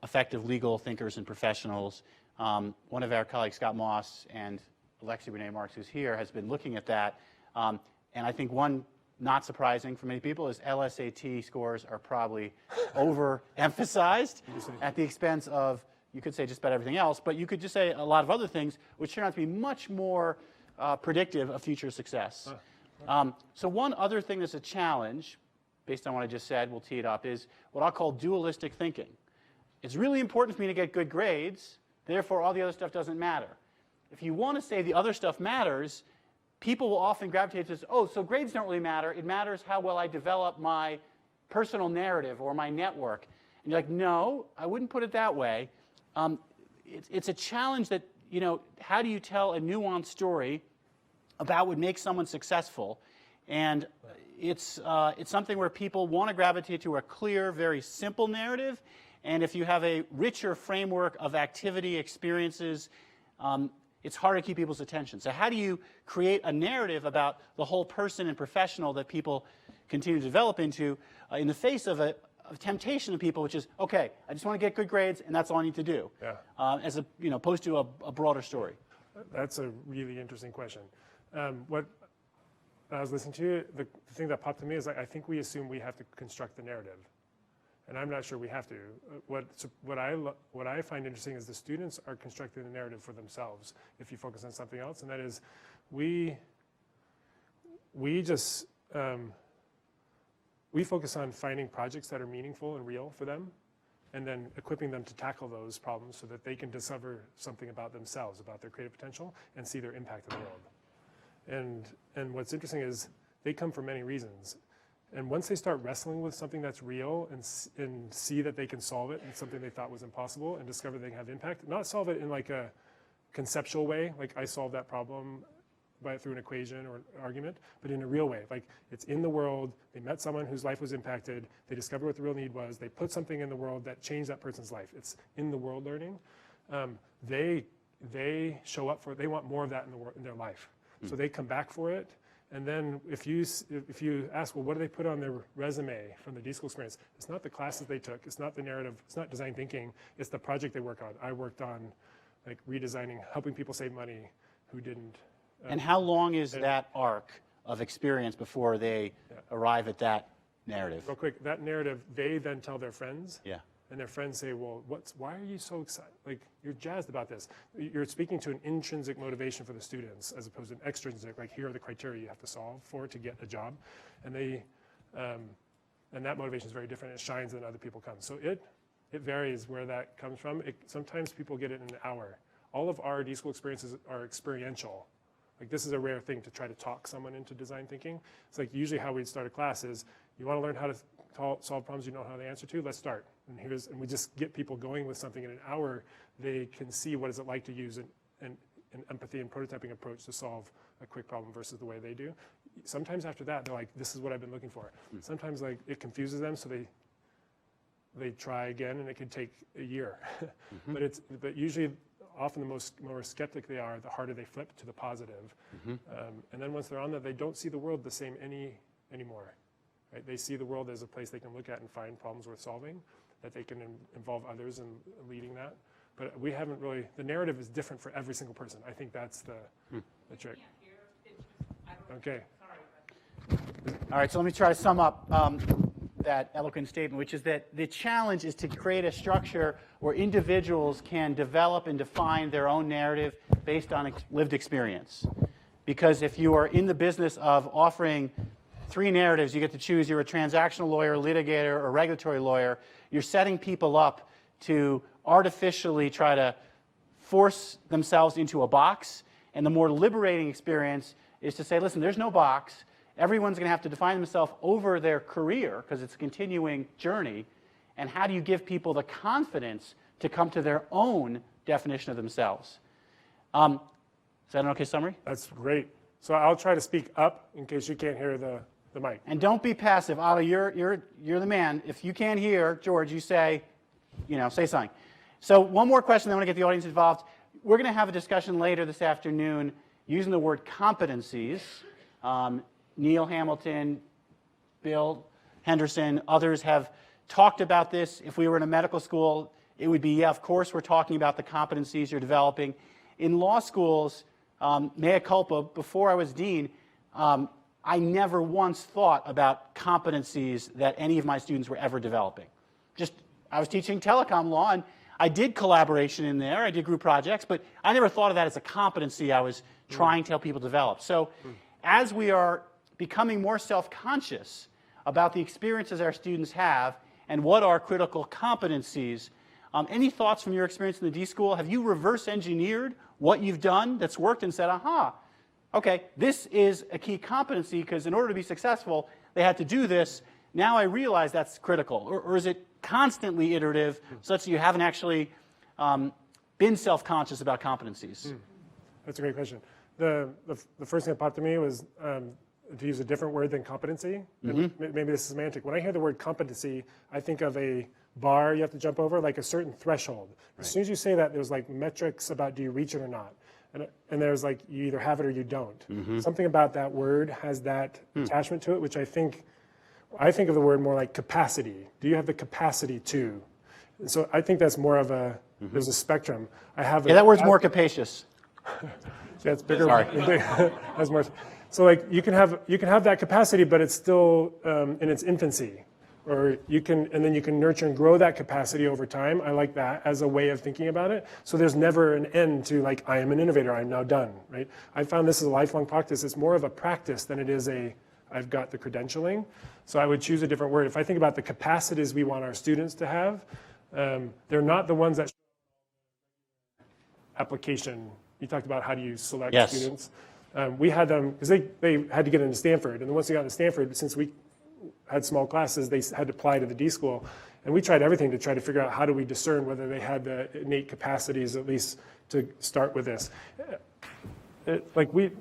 Speaker 1: effective legal thinkers and professionals? One of our colleagues, Scott Moss, and Alexi Renee Marks, who's here, has been looking at that. And I think one not surprising for many people is LSAT scores are probably overemphasized at the expense of, you could say just about everything else, but you could just say a lot of other things, which turn out to be much more predictive of future success. So one other thing that's a challenge, based on what I just said, we'll tee it up, is what I'll call dualistic thinking. It's really important for me to get good grades, therefore all the other stuff doesn't matter. If you want to say the other stuff matters, people will often gravitate to this, oh, so grades don't really matter. It matters how well I develop my personal narrative or my network. And you're like, no, I wouldn't put it that way. It's a challenge that, you know, how do you tell a nuanced story about what makes someone successful? And it's something where people want to gravitate to a clear, very simple narrative. And if you have a richer framework of activity, experiences, it's hard to keep people's attention. So how do you create a narrative about the whole person and professional that people continue to develop into in the face of a temptation of people, which is, okay, I just want to get good grades, and that's all I need to do, as opposed to a broader story?
Speaker 2: That's a really interesting question. What I was listening to, the thing that popped to me is I think we assume we have to construct the narrative. And I'm not sure we have to. What I find interesting is the students are constructing the narrative for themselves if you focus on something else, and that is we focus on finding projects that are meaningful and real for them, and then equipping them to tackle those problems so that they can discover something about themselves, about their creative potential, and see their impact on the world. And what's interesting is they come for many reasons. And once they start wrestling with something that's real and see that they can solve it in something they thought was impossible and discover they can have impact, not solve it in like a conceptual way, like I solved that problem through an equation or an argument, but in a real way. Like it's in the world, they met someone whose life was impacted, they discovered what the real need was, they put something in the world that changed that person's life. It's in the world learning. They show up for it, they want more of that in their life. So they come back for it. And then if you ask, well, what do they put on their resume from the D-School experience? It's not the classes they took. It's not the narrative. It's not design thinking. It's the project they work on. I worked on like redesigning, helping people save money who didn't.
Speaker 1: And how long is that arc of experience before they arrive at that narrative?
Speaker 2: Real quick, that narrative, they then tell their friends.
Speaker 1: Yeah.
Speaker 2: And their friends say, well, why are you so excited? Like, you're jazzed about this. You're speaking to an intrinsic motivation for the students as opposed to an extrinsic, like here are the criteria you have to solve for to get a job. And and that motivation is very different. It shines when other people come. So it varies where that comes from. Sometimes people get it in an hour. All of our D-School experiences are experiential. Like this is a rare thing to try to talk someone into design thinking. It's like usually how we'd start a class is, you want to learn how to solve problems you know how to answer to, let's start. And we just get people going with something in an hour. They can see what is it like to use an empathy and prototyping approach to solve a quick problem versus the way they do. Sometimes after that, they're like, this is what I've been looking for. Sometimes like it confuses them, so they try again, and it could take a year. But usually, often the more skeptic they are, the harder they flip to the positive. And then once they're on that, they don't see the world the same anymore. Right? They see the world as a place they can look at and find problems worth solving, that they can involve others in leading that. But we haven't really, the narrative is different for every single person. I think that's the trick. Okay.
Speaker 1: All right, so let me try to sum up that eloquent statement, which is that the challenge is to create a structure where individuals can develop and define their own narrative based on lived experience. Because if you are in the business of offering 3 narratives, you get to choose. You're a transactional lawyer, litigator, or regulatory lawyer. You're setting people up to artificially try to force themselves into a box. And the more liberating experience is to say, listen, there's no box. Everyone's going to have to define themselves over their career because it's a continuing journey. And how do you give people the confidence to come to their own definition of themselves? Is that an okay summary?
Speaker 2: That's great. So I'll try to speak up in case you can't hear the mic.
Speaker 1: And don't be passive. Otto, you're the man. If you can't hear, George, you say something. So one more question, then I want to get the audience involved. We're going to have a discussion later this afternoon using the word competencies. Neil Hamilton, Bill Henderson, others have talked about this. If we were in a medical school, it would be, yeah, of course we're talking about the competencies you're developing. In law schools, mea culpa, before I was dean, I never once thought about competencies that any of my students were ever developing. I was teaching telecom law, and I did collaboration in there. I did group projects, but I never thought of that as a competency I was trying to help people develop. So as we are becoming more self-conscious about the experiences our students have and what are critical competencies, any thoughts from your experience in the D School? Have you reverse engineered what you've done that's worked and said, aha, okay, this is a key competency because in order to be successful, they had to do this. Now I realize that's critical. Or is it constantly iterative such that you haven't actually been self-conscious about competencies?
Speaker 2: That's a great question. The first thing that popped to me was to use a different word than competency. And maybe this is semantic. When I hear the word competency, I think of a bar you have to jump over, like a certain threshold. As soon as you say that, there's like metrics about do you reach it or not. And there's like you either have it or you don't. Something about that word has that attachment to it, which I think of the word more like capacity. Do you have the capacity to? And so I think that's more of a, there's a spectrum.
Speaker 1: That word's more capacious.
Speaker 2: Yeah, it's bigger.
Speaker 1: Sorry.
Speaker 2: That's more. So like you can have that capacity, but it's still in its infancy. Or and then you can nurture and grow that capacity over time. I like that as a way of thinking about it. So there's never an end to like, I am an innovator, I'm now done, right? I found this is a lifelong practice. It's more of a practice than it is I've got the credentialing. So I would choose a different word. If I think about the capacities we want our students to have, they're not the ones that application. You talked about how do you select students. We had them, because they had to get into Stanford. And then once they got into Stanford, since we had small classes, they had to apply to the D School. And we tried everything to try to figure out how do we discern whether they had the innate capacities, at least to start with this. Like we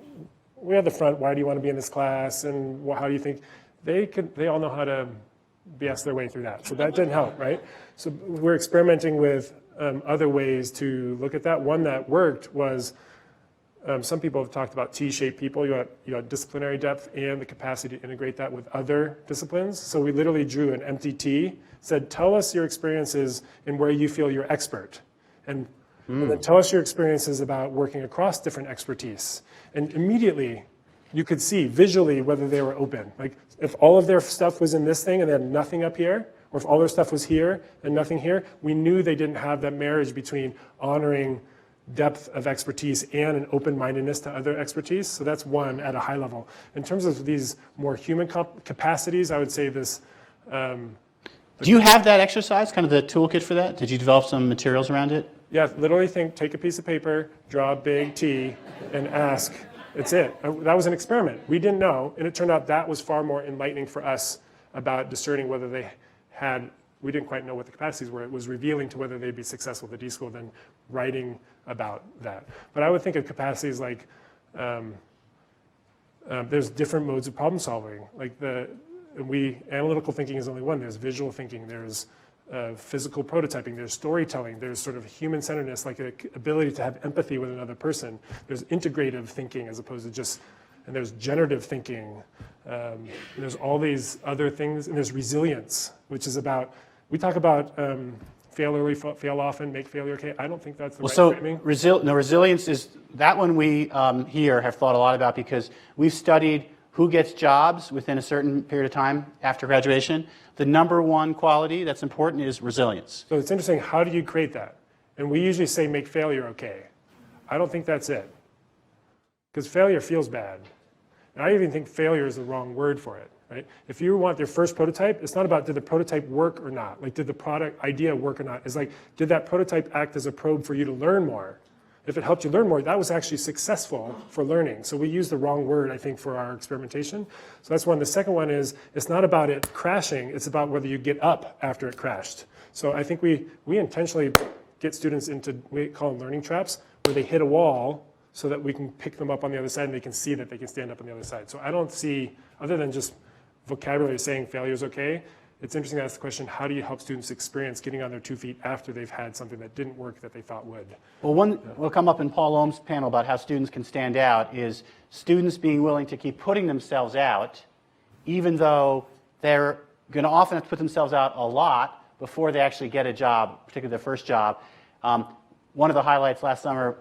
Speaker 2: had the front, why do you want to be in this class? And how do you think? They all know how to BS their way through that. So that didn't help, right? So we're experimenting with other ways to look at that. One that worked was, some people have talked about T-shaped people. You got disciplinary depth and the capacity to integrate that with other disciplines. So we literally drew an empty T, said, tell us your experiences in where you feel you're expert. And then tell us your experiences about working across different expertise. And immediately, you could see visually whether they were open. Like if all of their stuff was in this thing and they had nothing up here, or if all their stuff was here and nothing here, we knew they didn't have that marriage between honoring depth of expertise and an open-mindedness to other expertise. So that's one at a high level. In terms of these more human capacities, I would say this.
Speaker 1: Do you have that exercise, kind of the toolkit for that? Did you develop some materials around it?
Speaker 2: Yeah, literally take a piece of paper, draw a big T, and ask. It's it. That was an experiment. We didn't know, and it turned out that was far more enlightening for us about discerning whether they had, we didn't quite know what the capacities were. It was revealing to whether they'd be successful at the D School than writing about that. But I would think of capacities like, there's different modes of problem solving. Like analytical thinking is only one. There's visual thinking, there's physical prototyping, there's storytelling, there's sort of human-centeredness, like an ability to have empathy with another person. There's integrative thinking as opposed to just, and there's generative thinking. And there's all these other things, and there's resilience, which is about, we talk about fail early, fail often, make failure okay. I don't think that's the right framing.
Speaker 1: Resilience is, that one we here have thought a lot about because we've studied who gets jobs within a certain period of time after graduation. The number one quality that's important is resilience.
Speaker 2: So it's interesting, how do you create that? And we usually say make failure okay. I don't think that's it. Because failure feels bad. And I even think failure is the wrong word for it, right? If you want your first prototype, it's not about did the prototype work or not. Like did the product idea work or not? It's like, did that prototype act as a probe for you to learn more? If it helped you learn more, that was actually successful for learning. So we use the wrong word, I think, for our experimentation. So that's one. The second one is, it's not about it crashing, it's about whether you get up after it crashed. So I think we intentionally get students into, we call them learning traps, where they hit a wall so that we can pick them up on the other side and they can see that they can stand up on the other side. So I don't see, other than just vocabulary saying failure is okay, it's interesting to ask the question, how do you help students experience getting on their 2 feet after they've had something that didn't work that they thought would?
Speaker 1: Well, one will come up in Paul Ohm's panel about how students can stand out is students being willing to keep putting themselves out, even though they're going to often have to put themselves out a lot before they actually get a job, particularly their first job. One of the highlights last summer,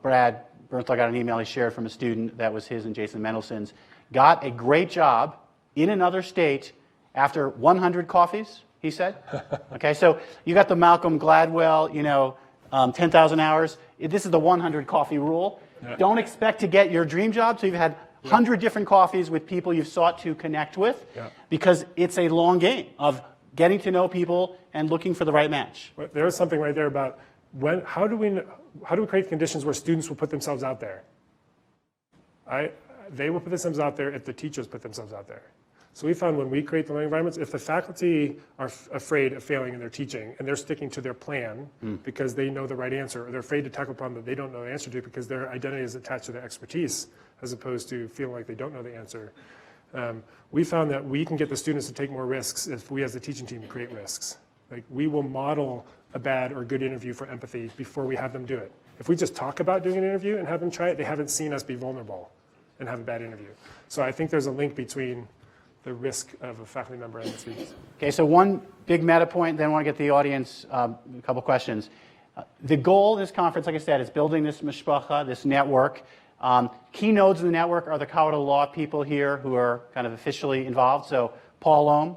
Speaker 1: Brad Bernthal got an email he shared from a student that was his and Jason Mendelssohn's, got a great job in another state after 100 coffees, he said. Okay, so you got the Malcolm Gladwell, 10,000 hours. This is the 100 coffee rule. Don't expect to get your dream job till you've had 100 different coffees with people you've sought to connect with, because it's a long game of getting to know people and looking for the right match.
Speaker 2: There was something right there about how do we create conditions where students will put themselves out there? They will put themselves out there if the teachers put themselves out there. So we found when we create the learning environments, if the faculty are afraid of failing in their teaching and they're sticking to their plan because they know the right answer, or they're afraid to tackle a problem that they don't know the answer to because their identity is attached to their expertise as opposed to feeling like they don't know the answer, we found that we can get the students to take more risks if we as a teaching team create risks. Like, we will model a bad or good interview for empathy before we have them do it. If we just talk about doing an interview and have them try it, they haven't seen us be vulnerable and have a bad interview. So I think there's a link between the risk of a faculty member and the students.
Speaker 1: Okay, so one big meta point, then I want to get the audience a couple questions. The goal of this conference, like I said, is building this mishpacha, this network. Key nodes of the network are the Colorado law people here who are kind of officially involved. So Paul Ohm,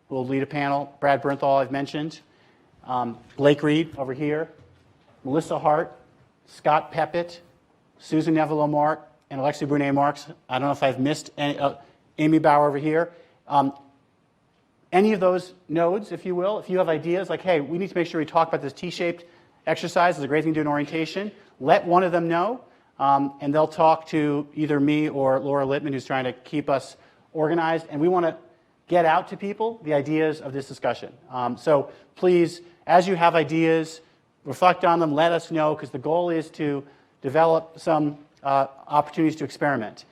Speaker 1: who will lead a panel, Brad Bernthal I've mentioned, Blake Reed over here, Melissa Hart, Scott Peppett, Susan Neville-Omart, and Alexi Brunet-Marks. I don't know if I've missed any, Amy Bauer over here. Any of those nodes, if you will, if you have ideas like, hey, we need to make sure we talk about this T-shaped exercise, it's a great thing to do in orientation, let one of them know, and they'll talk to either me or Laura Littman, who's trying to keep us organized. And we want to get out to people the ideas of this discussion. So please, as you have ideas, reflect on them, let us know, because the goal is to develop some opportunities to experiment.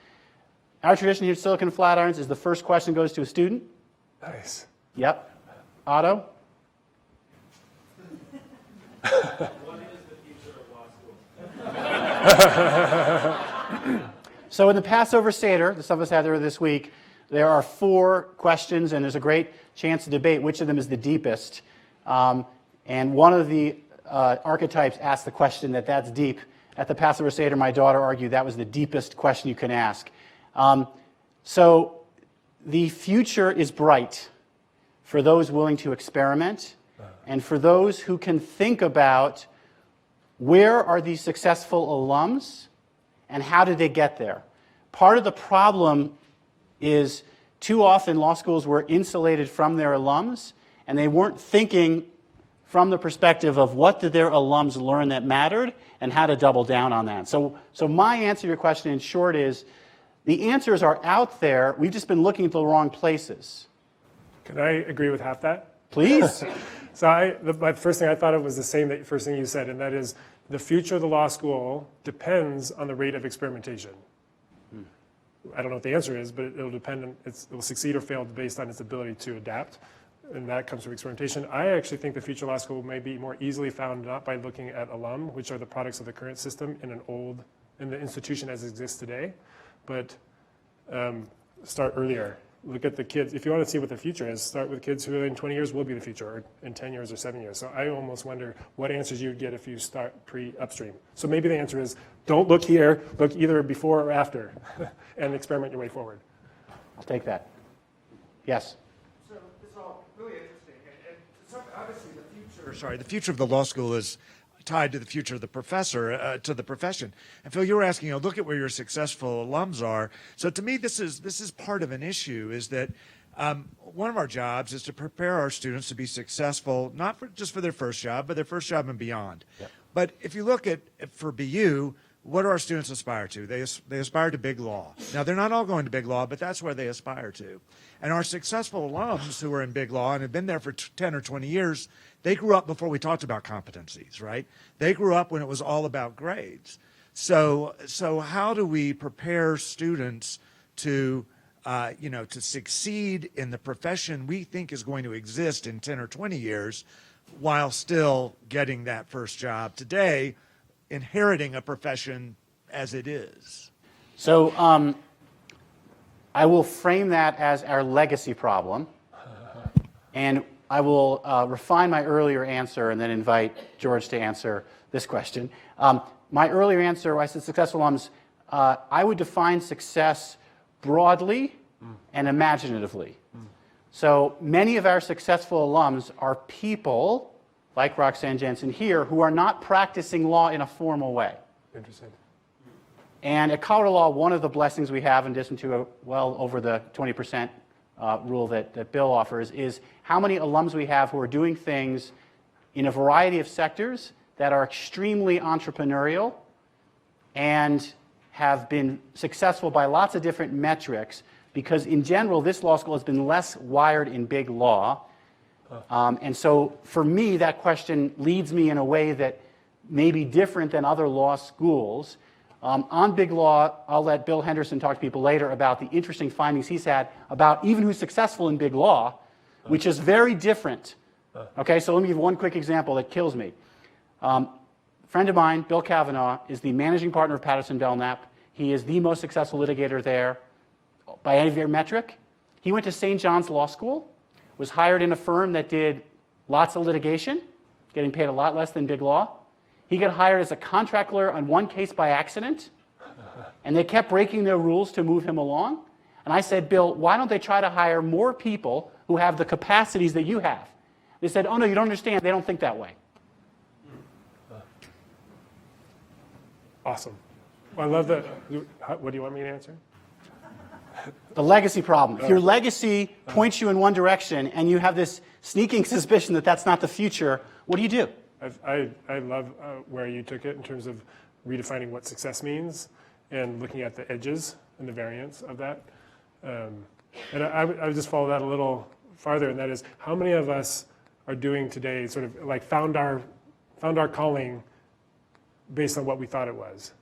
Speaker 1: Our tradition here at Silicon Flatirons is the first question goes to a student.
Speaker 2: Nice.
Speaker 1: Yep. Otto?
Speaker 4: What is the future of law school?
Speaker 1: So in the Passover Seder, the some of us had there this week, there are 4 questions, and there's a great chance to debate which of them is the deepest. And one of the archetypes asked the question that's deep. At the Passover Seder, my daughter argued that was the deepest question you can ask. So the future is bright for those willing to experiment and for those who can think about where are these successful alums and how did they get there. Part of the problem is too often law schools were insulated from their alums and they weren't thinking from the perspective of what did their alums learn that mattered and how to double down on that. So my answer to your question in short is, the answers are out there. We've just been looking at the wrong places.
Speaker 2: Can I agree with half that?
Speaker 1: Please.
Speaker 2: So my first thing I thought of was the same first thing you said, and that is the future of the law school depends on the rate of experimentation. I don't know what the answer is, but it'll depend on, it will succeed or fail based on its ability to adapt, and that comes from experimentation. I actually think the future of law school may be more easily found not by looking at alum, which are the products of the current system in the institution as it exists today, but start earlier. Look at the kids. If you want to see what the future is, start with kids who in 20 years will be the future, or in 10 years or 7 years. So I almost wonder what answers you would get if you start upstream. So maybe the answer is, don't look here, look either before or after, and experiment your way forward.
Speaker 1: I'll take that. Yes?
Speaker 3: So it's all really interesting. And obviously the future of the law school is tied to the future of the professor, to the profession. And Phil, you were asking, look at where your successful alums are. So to me, this is part of an issue, is that one of our jobs is to prepare our students to be successful, not just for their first job, but their first job and beyond. Yep. But if you look at, for BU, what do our students aspire to? They aspire to big law. Now, they're not all going to big law, but that's where they aspire to. And our successful alums who are in big law and have been there for 10 or 20 years, they grew up before we talked about competencies, right? They grew up when it was all about grades. So how do we prepare students to, to succeed in the profession we think is going to exist in 10 or 20 years while still getting that first job today, inheriting a profession as it is?
Speaker 1: So I will frame that as our legacy problem, and I will refine my earlier answer and then invite George to answer this question. My earlier answer, when I said successful alums, I would define success broadly and imaginatively. So many of our successful alums are people, like Roxanne Jensen here, who are not practicing law in a formal way.
Speaker 2: Interesting.
Speaker 1: And at Colorado Law, one of the blessings we have, in addition to well over the 20% rule that Bill offers, is how many alums we have who are doing things in a variety of sectors that are extremely entrepreneurial and have been successful by lots of different metrics, because in general, this law school has been less wired in big law. And so for me, that question leads me in a way that may be different than other law schools. On big law, I'll let Bill Henderson talk to people later about the interesting findings he's had about even who's successful in big law, which is very different. Okay, so let me give one quick example that kills me. A friend of mine, Bill Kavanaugh, is the managing partner of Patterson Belknap. He is the most successful litigator there by any metric. He went to St. John's Law School, was hired in a firm that did lots of litigation, getting paid a lot less than big law. He got hired as a contract lawyer on one case by accident, and they kept breaking their rules to move him along. And I said, Bill, why don't they try to hire more people who have the capacities that you have? They said, oh, no, you don't understand. They don't think that way.
Speaker 2: Awesome. Well, I love that. What do you want me to answer?
Speaker 1: The legacy problem. If your legacy points you in one direction and you have this sneaking suspicion that that's not the future, what do you do?
Speaker 2: I love where you took it in terms of redefining what success means and looking at the edges and the variance of that. And I would just follow that a little farther, and that is, how many of us are doing today sort of like found our calling based on what we thought it was?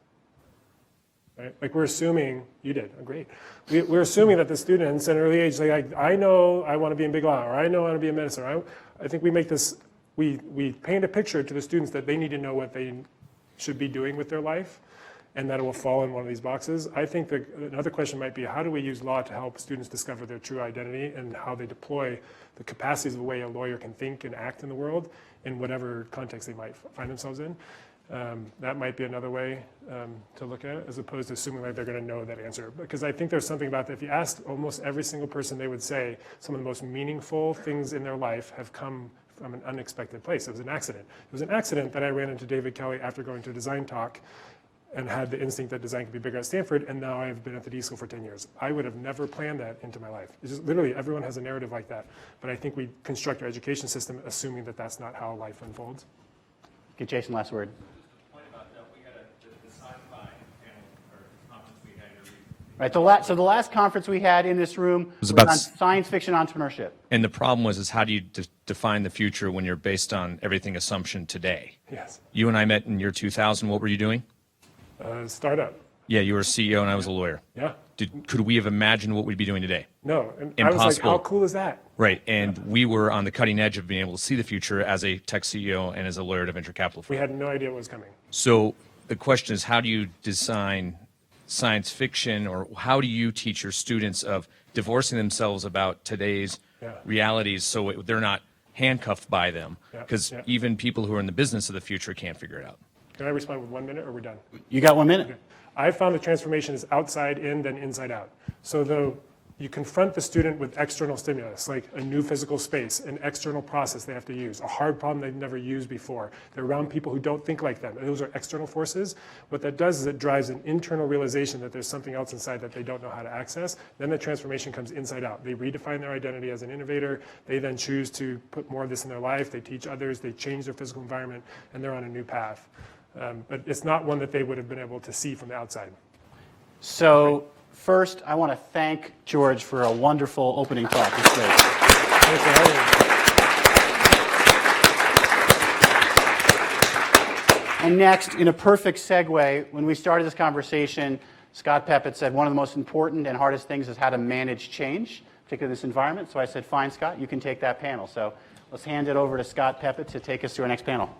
Speaker 2: Right? Like we're assuming, you did, oh, great. We're assuming that the students at an early age, like I know I want to be in big law, or I know I want to be in medicine, or I think we make this, we paint a picture to the students that they need to know what they should be doing with their life, and that it will fall in one of these boxes. I think that another question might be, how do we use law to help students discover their true identity and how they deploy the capacities of the way a lawyer can think and act in the world in whatever context they might find themselves in. That might be another way to look at it, as opposed to assuming like they're going to know that answer. Because I think there's something about that. If you asked almost every single person, they would say some of the most meaningful things in their life have come from an unexpected place. It was an accident. It was an accident that I ran into David Kelly after going to a design talk and had the instinct that design could be bigger at Stanford, and now I've been at the D School for 10 years. I would have never planned that into my life. It's just literally everyone has a narrative like that. But I think we construct our education system assuming that that's not how life unfolds.
Speaker 1: Get Jason last word. Right. So the last conference we had in this room was on science fiction entrepreneurship.
Speaker 5: And the problem was how do you define the future when you're based on everything assumption today?
Speaker 2: Yes.
Speaker 5: You and I met in year 2000. What were you doing?
Speaker 2: Startup.
Speaker 5: Yeah, you were a CEO and I was a lawyer.
Speaker 2: Yeah.
Speaker 5: Could we have imagined what we'd be doing today?
Speaker 2: No. And
Speaker 5: Impossible.
Speaker 2: I was like, how cool is that?
Speaker 5: Right. And we were on the cutting edge of being able to see the future as a tech CEO and as a lawyer at a venture capital firm.
Speaker 2: We had no idea what was coming.
Speaker 5: So the question is, how do you design science fiction, or how do you teach your students of divorcing themselves about today's realities so they're not handcuffed by them? Because even people who are in the business of the future can't figure it out.
Speaker 2: Can I respond with 1 minute, or we're done?
Speaker 1: You got 1 minute.
Speaker 2: Okay. I found the transformation is outside in, then inside out. So though you confront the student with external stimulus, like a new physical space, an external process they have to use, a hard problem they've never used before. They're around people who don't think like them. Those are external forces. What that does is it drives an internal realization that there's something else inside that they don't know how to access. Then the transformation comes inside out. They redefine their identity as an innovator. They then choose to put more of this in their life. They teach others. They change their physical environment, and they're on a new path. But it's not one that they would have been able to see from the outside.
Speaker 1: So first, I want to thank George for a wonderful opening talk. It's great.
Speaker 2: Thanks for having me.
Speaker 1: And next, in a perfect segue, when we started this conversation, Scott Peppett said one of the most important and hardest things is how to manage change, particularly in this environment. So I said, fine, Scott, you can take that panel. So let's hand it over to Scott Peppett to take us through our next panel.